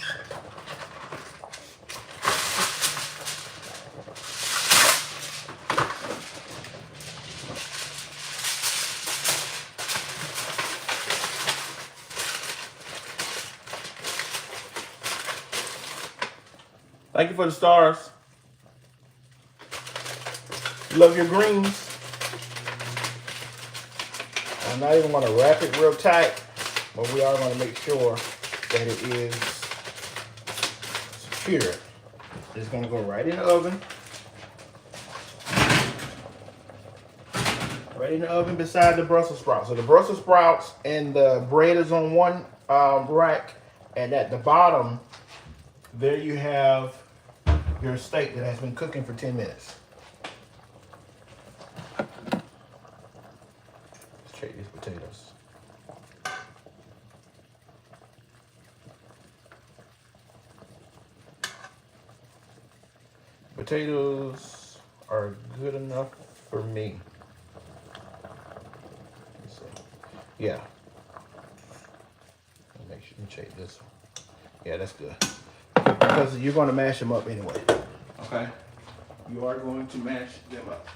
Thank you for the stars. Love your greens. I'm not even going to wrap it real tight, but we are going to make sure that it is secure. It's going to go right in the oven. Right in the oven beside the Brussels sprouts. So the Brussels sprouts and the bread is on one rack, and at the bottom, there you have your steak that has been cooking for 10 minutes. Let's check these potatoes. Potatoes are good enough for me. Let's see. Yeah. Let me check this one. Yeah, that's good. Because you're going to mash them up anyway. Okay? You are going to mash them up.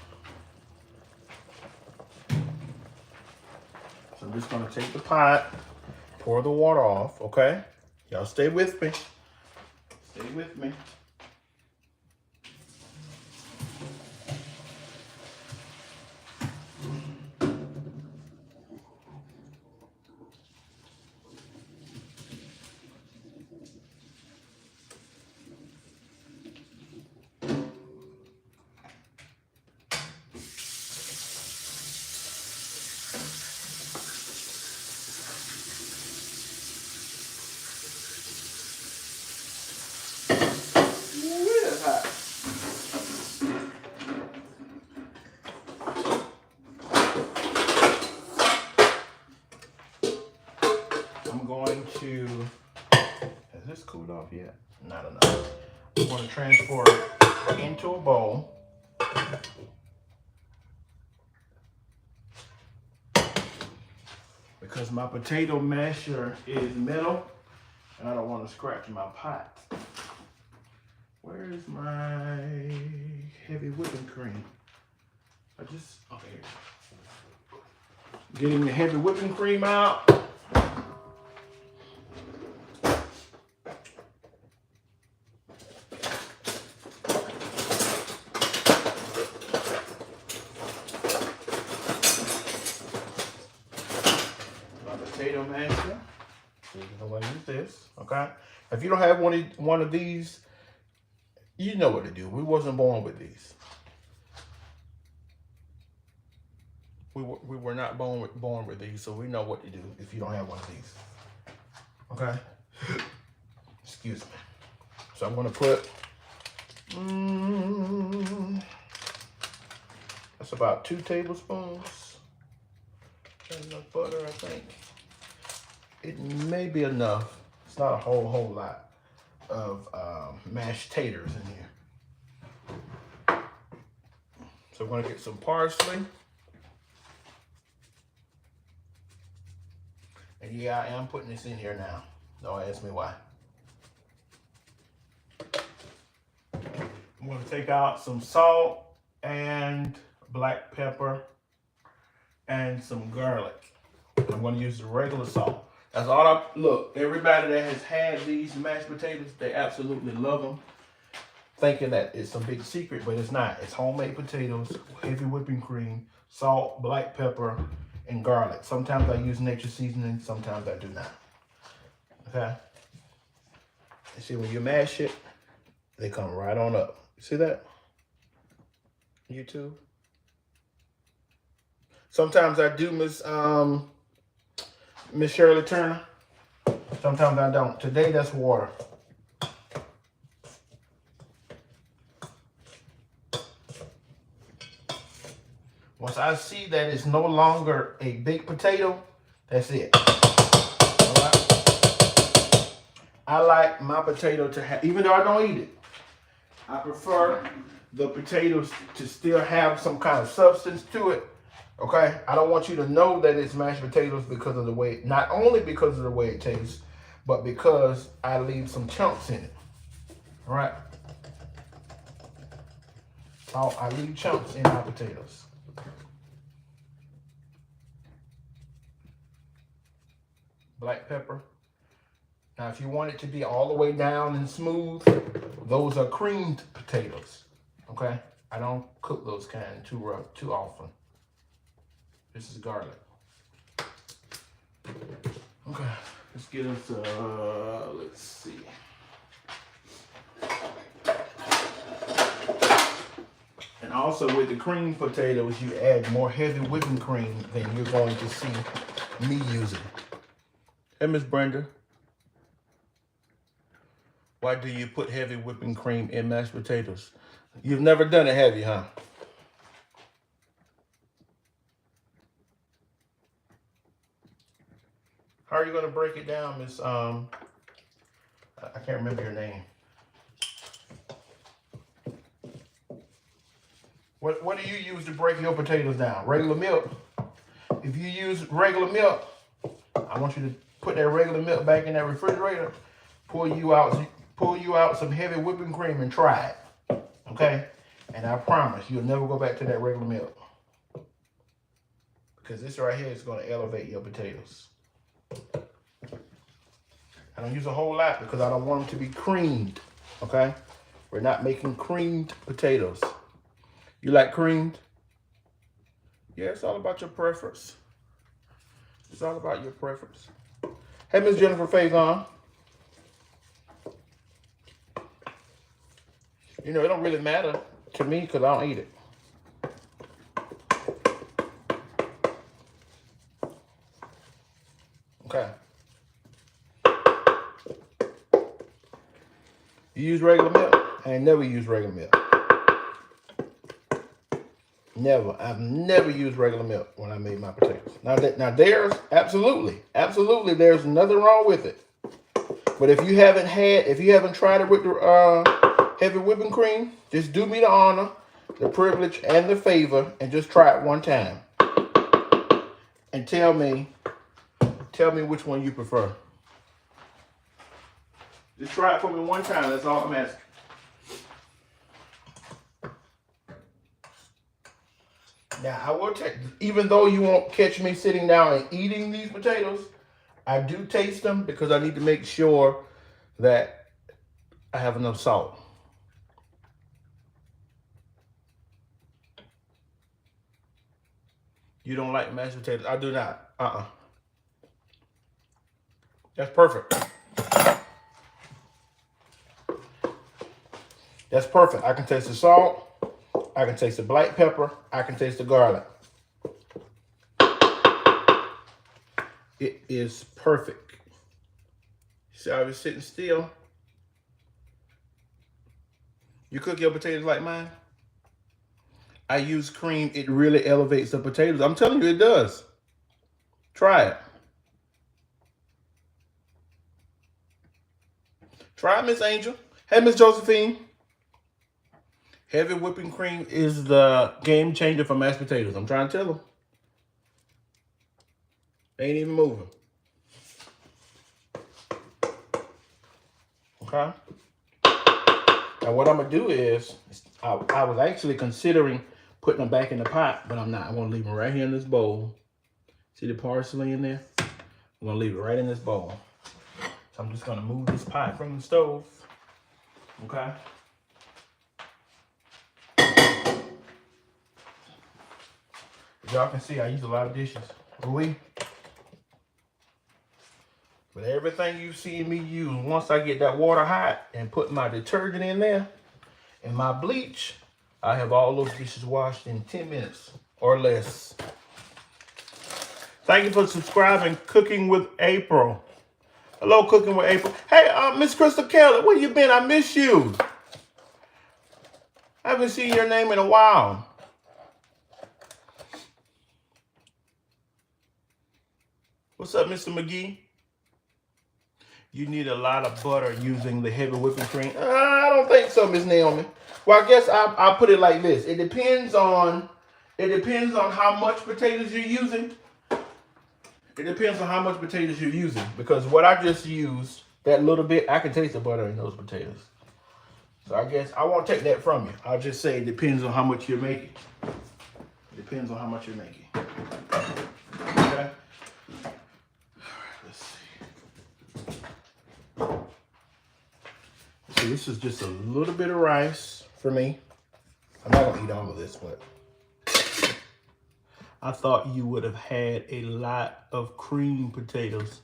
So I'm just going to take the pot, pour the water off, okay? Y'all stay with me. Stay with me. going to, has this cooled off yet? Not enough. I'm going to transfer it into a bowl. Because my potato masher is metal and I don't want to scratch my pot. Where is my heavy whipping cream? Okay, here. Getting the heavy whipping cream out. Potato masher. You're going to use this, okay? If you don't have one of these, you know what to do. We wasn't born with these. We were not born with these, so we know what to do if you don't have one of these. Okay? Excuse me. So I'm going to put, that's about 2 tablespoons. Enough butter, I think. It may be enough. It's not a whole lot of mashed taters in here. So I'm going to get some parsley. And yeah, I am putting this in here now. Don't ask me why. I'm going to take out some salt and black pepper and some garlic. I'm going to use the regular salt. That's all look, everybody that has had these mashed potatoes, they absolutely love them. Thinking that it's a big secret, but it's not. It's homemade potatoes, heavy whipping cream, salt, black pepper, and garlic. Sometimes I use nature seasoning, sometimes I do not. Okay? You see, when you mash it, they come right on up. You see that? YouTube? Sometimes I do Miss Shirley Turner. Sometimes I don't. Today, that's water. Once I see that it's no longer a baked potato, that's it. All right? I like my potato to have, even though I don't eat it, I prefer the potatoes to still have some kind of substance to it. Okay, I don't want you to know that it's mashed potatoes because of the way, not only because of the way it tastes, but because I leave some chunks in it. All right. I leave chunks in my potatoes. Black pepper. Now, if you want it to be all the way down and smooth, those are creamed potatoes. Okay, I don't cook those kind too often. This is garlic. Okay, let's get into, let's see. And also with the cream potatoes, you add more heavy whipping cream than you're going to see me using. Hey, Miss Brenda. Why do you put heavy whipping cream in mashed potatoes? You've never done it, have you, huh? How are you going to break it down, Miss, I can't remember your name. What do you use to break your potatoes down? Regular milk? If you use regular milk, I want you to put that regular milk back in that refrigerator, pull you out some heavy whipping cream and try it, okay? And I promise you'll never go back to that regular milk. Because this right here is going to elevate your potatoes. I don't use a whole lot because I don't want them to be creamed, okay? We're not making creamed potatoes. You like creamed? Yeah, it's all about your preference. It's all about your preference. Hey, Miss Jennifer Faison. You know, it don't really matter to me because I don't eat it. Okay. You use regular milk? I ain't never used regular milk. Never. I've never used regular milk when I made my potatoes. Now there's absolutely, there's nothing wrong with it. But if you haven't tried it with the heavy whipping cream, just do me the honor, the privilege, and the favor, and just try it one time. And tell me which one you prefer. Just try it for me one time. That's all I'm asking. Now, I will take, even though you won't catch me sitting down and eating these potatoes, I do taste them because I need to make sure that I have enough salt. You don't like mashed potatoes? I do not. That's perfect. That's perfect. I can taste the salt. I can taste the black pepper. I can taste the garlic. It is perfect. See how it's sitting still? You cook your potatoes like mine? I use cream. It really elevates the potatoes. I'm telling you, it does. Try it. Try it, Miss Angel. Hey, Miss Josephine. Heavy whipping cream is the game changer for mashed potatoes. I'm trying to tell them. They ain't even moving. Okay. Now what I'm gonna do is, I was actually considering putting them back in the pot, but I'm not. I'm gonna leave them right here in this bowl. See the parsley in there? I'm gonna leave it right in this bowl. So I'm just gonna move this pot from the stove. Okay. Y'all can see I use a lot of dishes. But everything you see me use, once I get that water hot and put my detergent in there and my bleach, I have all those dishes washed in 10 minutes or less. Thank you for subscribing, Cooking with April. Hello, Cooking with April. Hey, Miss Crystal Kelly, where you been? I miss you. I haven't seen your name in a while. What's up, Mr. McGee? You need a lot of butter using the heavy whipping cream. I don't think so, Miss Naomi. Well, I guess I'll put it like this. It depends on how much potatoes you're using. It depends on how much potatoes you're using. Because what I just used, that little bit, I can taste the butter in those potatoes. So I guess I won't take that from you. I'll just say it depends on how much you're making. It depends on how much you're making. Okay? See, this is just a little bit of rice for me. I'm not gonna eat all of this, but I thought you would have had a lot of cream potatoes.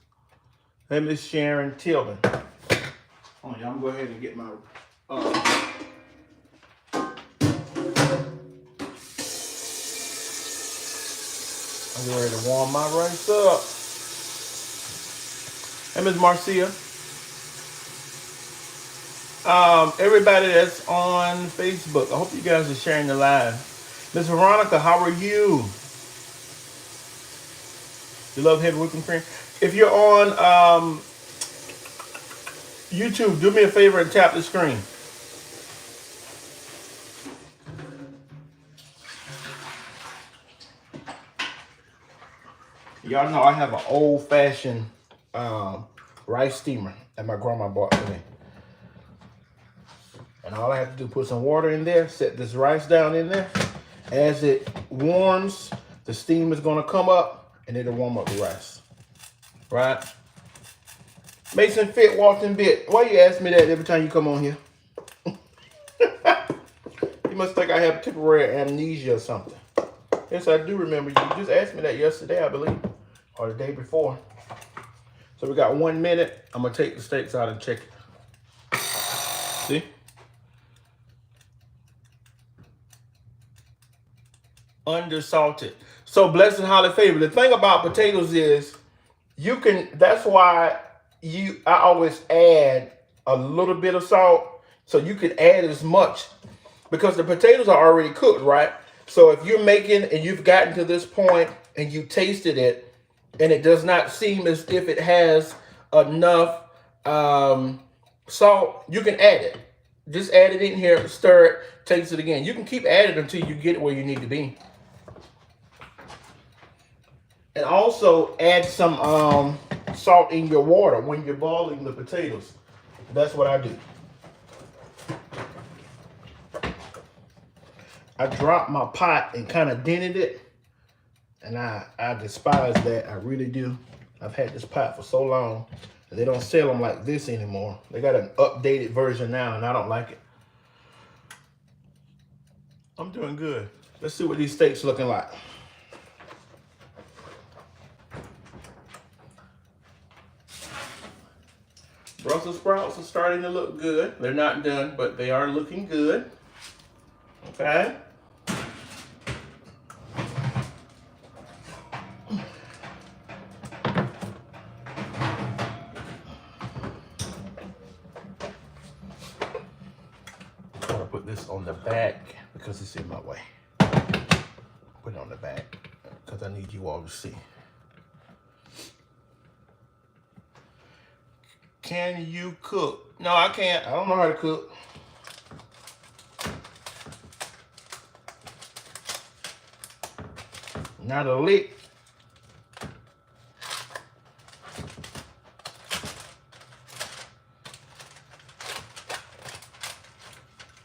Hey, Miss Sharon Tillman. Hold on, y'all, I'm gonna go ahead and get my I'm ready to warm my rice up. Hey, Miss Marcia. Everybody that's on Facebook, I hope you guys are sharing the live. Miss Veronica, how are you? You love heavy whipping cream? If you're on YouTube, do me a favor and tap the screen. Y'all know I have an old-fashioned rice steamer that my grandma bought for me. And all I have to do is put some water in there, set this rice down in there. As it warms, the steam is gonna come up and it'll warm up the rice, right? Mason Fit, Walton Bit. Why you ask me that every time you come on here? You must think I have temporary amnesia or something. Yes, I do remember you. You just asked me that yesterday, I believe, or the day before. So we got 1 minute. I'm gonna take the steaks out and check it. See? Undersalted. So blessed and highly favored. The thing about potatoes is you can, that's why I always add a little bit of salt. So you can add as much because the potatoes are already cooked, right? So if you're making and you've gotten to this point and you tasted it and it does not seem as if it has enough salt, you can add it. Just add it in here, stir it, taste it again. You can keep adding until you get it where you need to be. And also add some salt in your water when you're boiling the potatoes. That's what I do. I dropped my pot and kind of dented it. And I despise that. I really do. I've had this pot for so long. And they don't sell them like this anymore. They got an updated version now and I don't like it. I'm doing good. Let's see what these steaks looking like. Brussels sprouts are starting to look good. They're not done, but they are looking good. Okay. I'm gonna put this on the back because it's in my way. Put it on the back because I need you all to see. Can you cook? No, I can't. I don't know how to cook. Not a lick.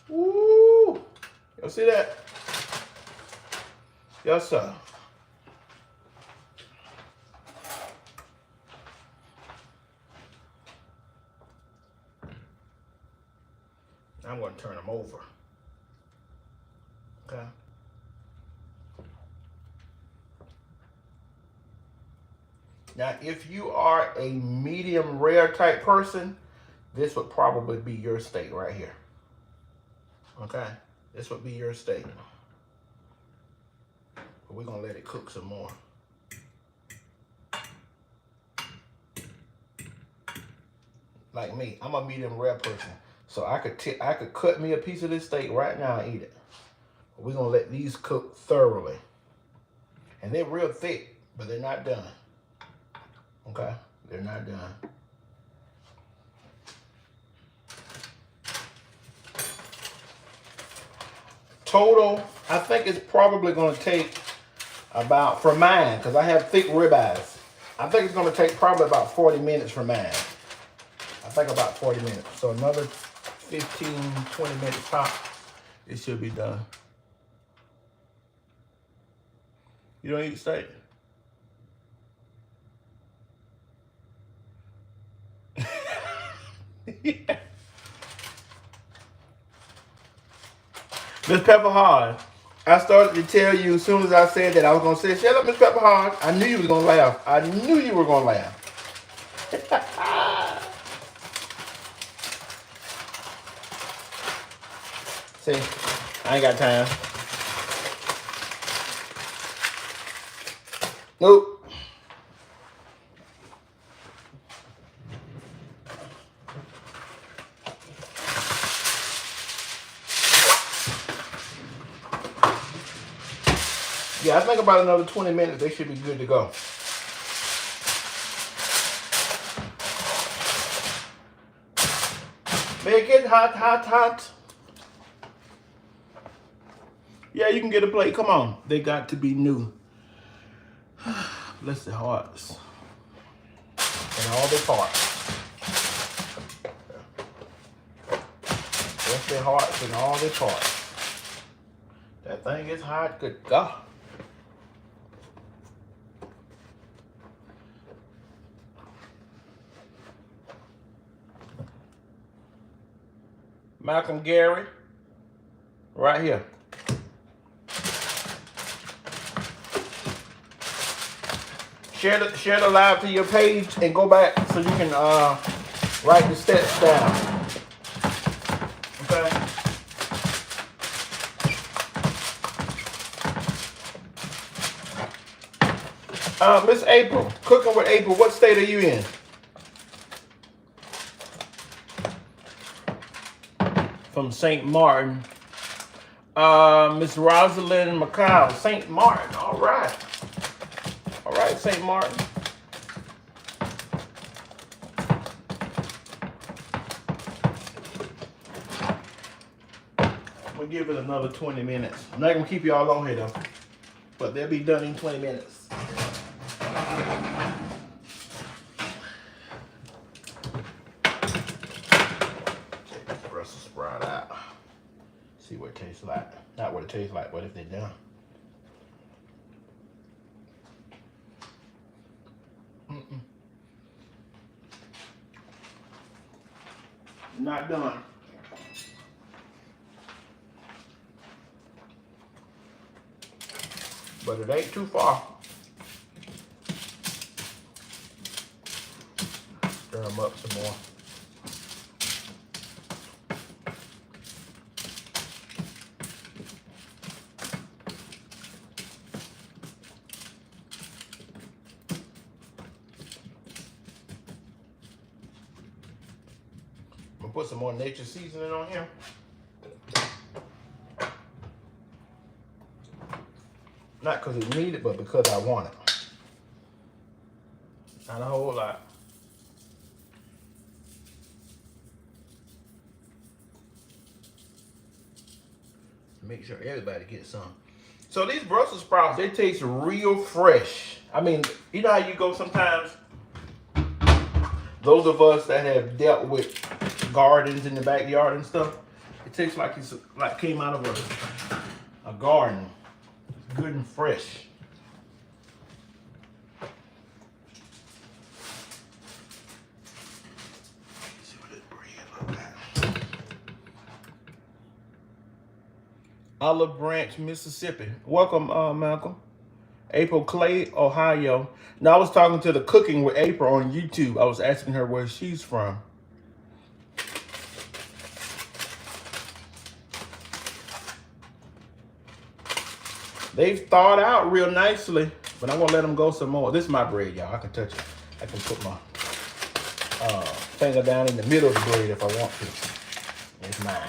Woo! Y'all see that? Yes, sir. I'm going to turn them over. Okay. Now, if you are a medium rare type person, this would probably be your steak right here. Okay. This would be your steak. But we're going to let it cook some more. Like me, I'm a medium rare person. So I could cut me a piece of this steak right now and eat it. But we're gonna let these cook thoroughly. And they're real thick, but they're not done. Okay, they're not done. Total, I think it's probably gonna take about, for mine, because I have thick ribeyes, I think it's gonna take probably about 40 minutes for mine. I think about 40 minutes. So another 15, 20 minutes top, it should be done. You don't eat steak? Yeah. Miss Pepper Hard, I started to tell you as soon as I said that I was going to say, shut up, Miss Pepper Hard. I knew you was going to laugh. I knew you were going to laugh. See, I ain't got time. Nope. Yeah, I think about another 20 minutes, they should be good to go. Make it hot, hot, hot. Yeah, you can get a plate. Come on. They got to be new. Bless their hearts. And all their parts. Bless their hearts and all their parts. That thing is hot. Good God. Malcolm Gary, right here. Share the live to your page and go back so you can write the steps down. Okay. Miss April, Cooking with April, what state are you in? From St. Martin. Miss Rosalind McCall, St. Martin. All right. All right, St. Martin. We'll give it another 20 minutes. I'm not going to keep you all on here, though. But they'll be done in 20 minutes. Take this Brussels sprout out. See what it tastes like. Not what it tastes like, but if they're done. Not done. But it ain't too far. Stir them up some more. I'm gonna put some more nature seasoning on here. Not because it needed it, but because I want it. Not a whole lot. Make sure everybody gets some. So these Brussels sprouts, they taste real fresh. I mean, you know how you go sometimes? Those of us that have dealt with gardens in the backyard and stuff, it tastes like it's like came out of a garden. Good and fresh. Let's see what this bread look like. Olive Branch, Mississippi. Welcome, Malcolm. April Clay, Ohio. Now I was talking to the Cooking with April on YouTube. I was asking her where she's from. They've thawed out real nicely, but I'm gonna let them go some more. This is my bread, y'all. I can touch it. I can put my finger down in the middle of the bread if I want to. It's mine.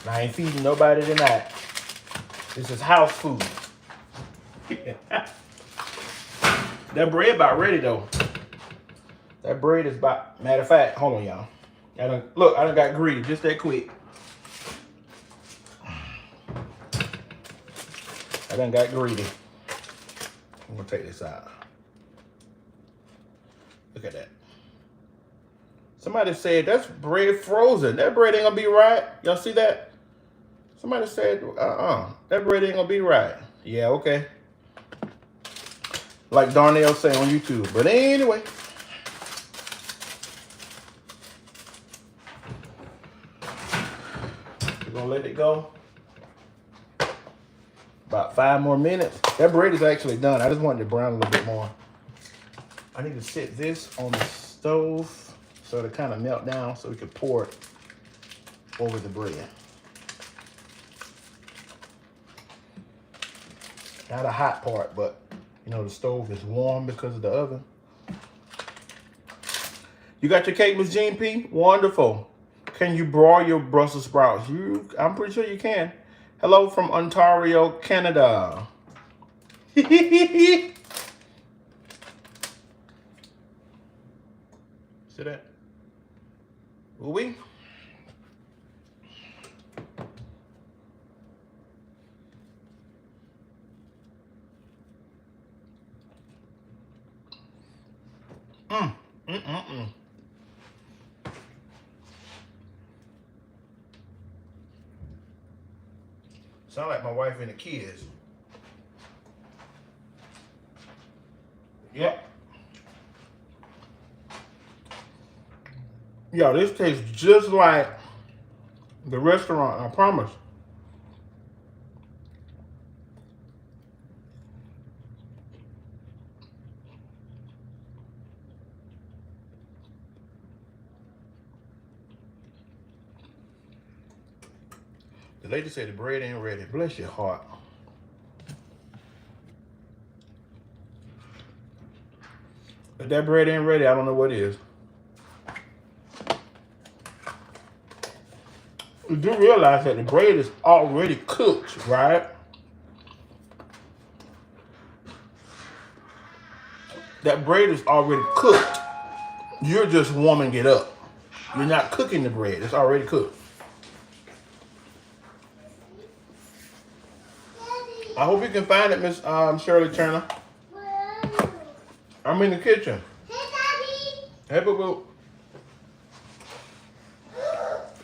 And I ain't feeding nobody tonight. This is house food. That bread about ready though. That bread is about, matter of fact, hold on y'all. I done got greedy just that quick. I done got greedy. I'm gonna take this out. Look at that. Somebody said that's bread frozen. That bread ain't gonna be right. Y'all see that? Somebody said, that bread ain't gonna be right. Yeah, okay. Like Darnell say on YouTube. But anyway. We're gonna let it go. About 5 more minutes. That bread is actually done. I just wanted to brown a little bit more. I need to set this on the stove so it'll kind of melt down so we can pour it over the bread. Not a hot part, but you know the stove is warm because of the oven. You got your cake, Miss Jean P? Wonderful. Can you broil your Brussels sprouts? I'm pretty sure you can. Hello from Ontario, Canada. See that? Oui. Sound like my wife and the kids. Yep. Yeah, this tastes just like the restaurant, I promise. The lady said the bread ain't ready. Bless your heart. If that bread ain't ready, I don't know what is. You do realize that the bread is already cooked, right? That bread is already cooked. You're just warming it up. You're not cooking the bread. It's already cooked. I hope you can find it, Miss Shirley Turner. I'm in the kitchen. Hey, Daddy. Hey, boo-boo.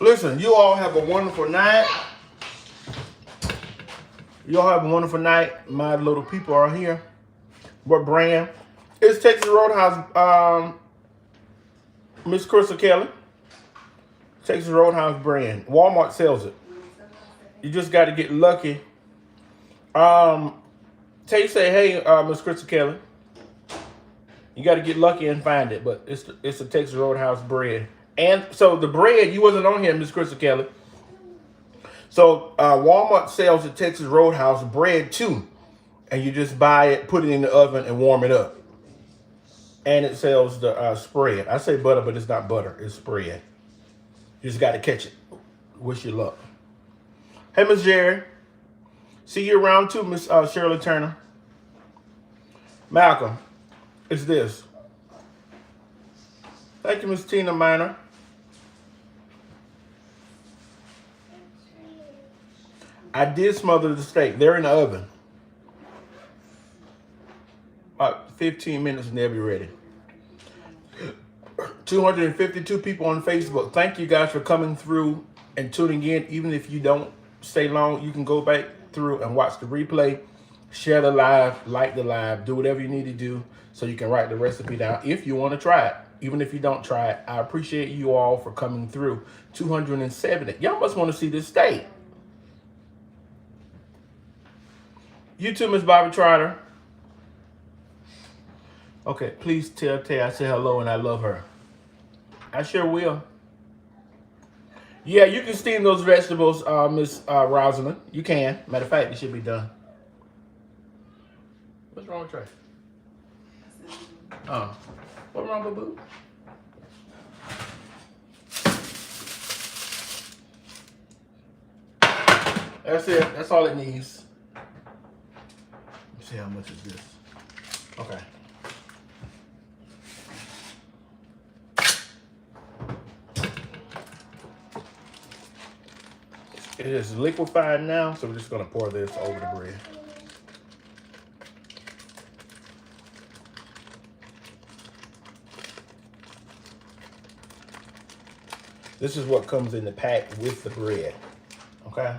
Listen, you all have a wonderful night. You all have a wonderful night. My little people are here. What brand? It's Texas Roadhouse, Miss Crystal Kelly. Texas Roadhouse brand. Walmart sells it. You just got to get lucky. Tay say, hey, Miss Crystal Kelly. You got to get lucky and find it, but it's a Texas Roadhouse bread. And so the bread, you wasn't on here, Miss Crystal Kelly. So Walmart sells the Texas Roadhouse bread too. And you just buy it, put it in the oven, and warm it up. And it sells the spread. I say butter, but it's not butter. It's spread. You just got to catch it. Wish you luck. Hey, Miss Jerry. See you around too, Miss Shirley Turner. Malcolm, it's this. Thank you, Miss Tina Minor. I did smother the steak. They're in the oven. About 15 minutes and they'll be ready. 252 people on Facebook. Thank you guys for coming through and tuning in. Even if you don't stay long, you can go back through and watch the replay, share the live, like the live, do whatever you need to do so you can write the recipe down if you want to try it. Even if you don't try it, I appreciate you all for coming through. 270. Y'all must want to see this steak. You too, Miss Bobby Trotter. Okay, please tell Tay I say hello and I love her. I sure will. Yeah, you can steam those vegetables, Miss Rosalind. You can. Matter of fact, it should be done. What's wrong with Trey? Oh, what's wrong, boo-boo? That's it. That's all it needs. Let's see how much is this. Okay. It is liquefied now, so we're just going to pour this over the bread. This is what comes in the pack with the bread. Okay?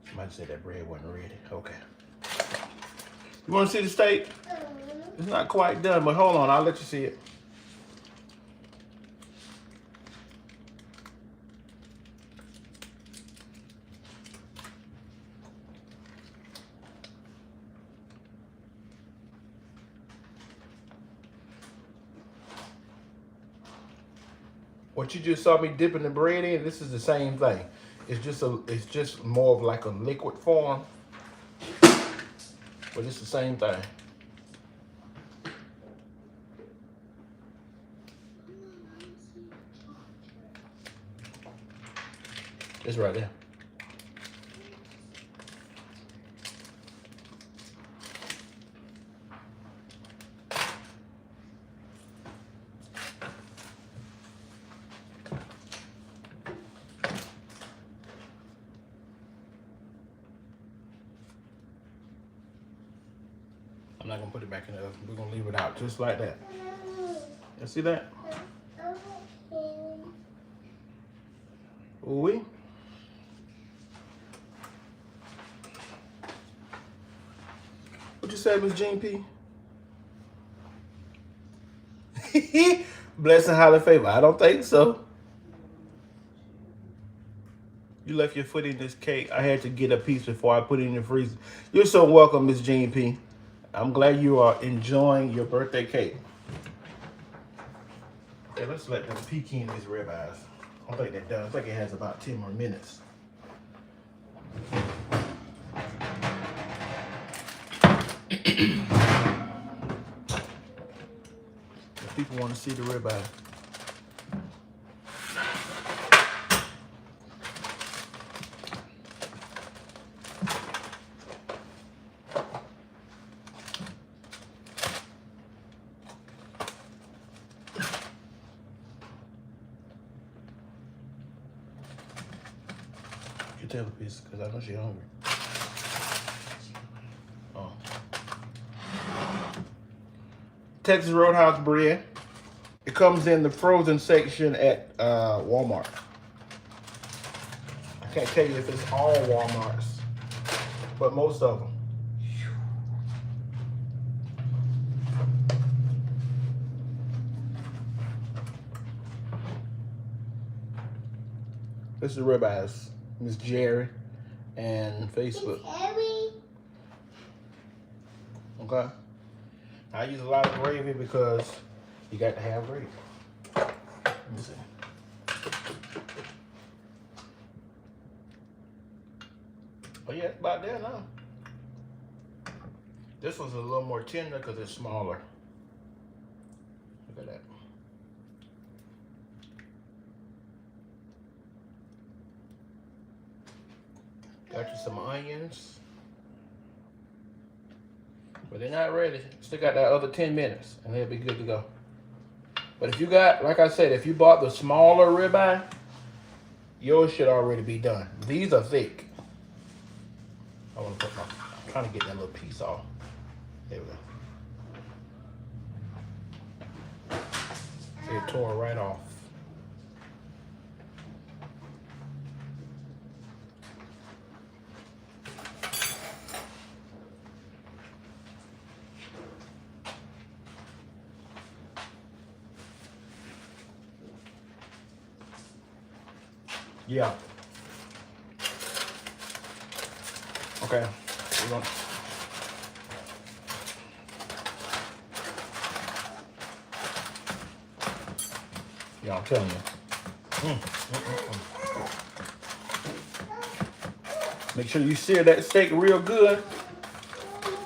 Somebody said that bread wasn't ready. Okay. You want to see the steak? It's not quite done, but hold on. I'll let you see it. What you just saw me dipping the bread in, this is the same thing. It's just more of like a liquid form, but it's the same thing. It's right there. I'm not gonna put it back in the oven. We're gonna leave it out just like that. You see that? Ooh-wee. What you say, Miss Jean P? Blessing, highly favor. I don't think so. You left your foot in this cake. I had to get a piece before I put it in the freezer. You're so welcome, Miss Jean P. I'm glad you are enjoying your birthday cake. Okay, let's let them peek in these ribeyes. I don't think they're done. I think it has about 10 more minutes. People want to see the ribeye. You tell the piece because I know she's hungry. Oh. Texas Roadhouse bread. It comes in the frozen section at Walmart. I can't tell you if it's all Walmarts, but most of them. This is Ribeyes, Miss Jerry, and Facebook. Okay. I use a lot of gravy because you got to have gravy. Let me see. Oh yeah, it's about there now. This one's a little more tender because it's smaller. Look at that. Got you some onions. But they're not ready. Still got that other 10 minutes and they'll be good to go. But if you got, like I said, if you bought the smaller ribeye, yours should already be done. These are thick. I want to put I'm trying to get that little piece off. There we go. See, it tore right off. Yeah. Okay. We're gonna... Yeah, I'm telling you. Make sure you sear that steak real good,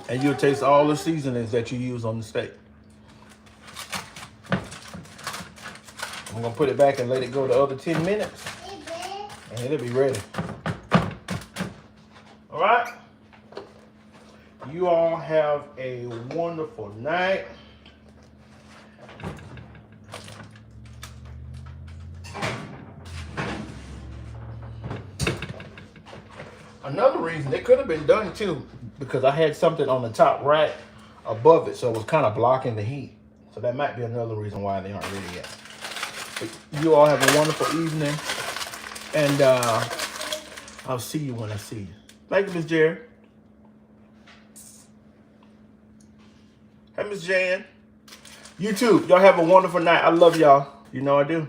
and you'll taste all the seasonings that you use on the steak. I'm gonna put it back and let it go the other 10 minutes. And it'll be ready. All right. You all have a wonderful night. Another reason, it could have been done too, because I had something on the top right above it, so it was kind of blocking the heat. So that might be another reason why they aren't ready yet. But you all have a wonderful evening. And I'll see you when I see you. Thank you, Miss Jerry. Hey, Miss Jan. You too. Y'all have a wonderful night. I love y'all. You know I do.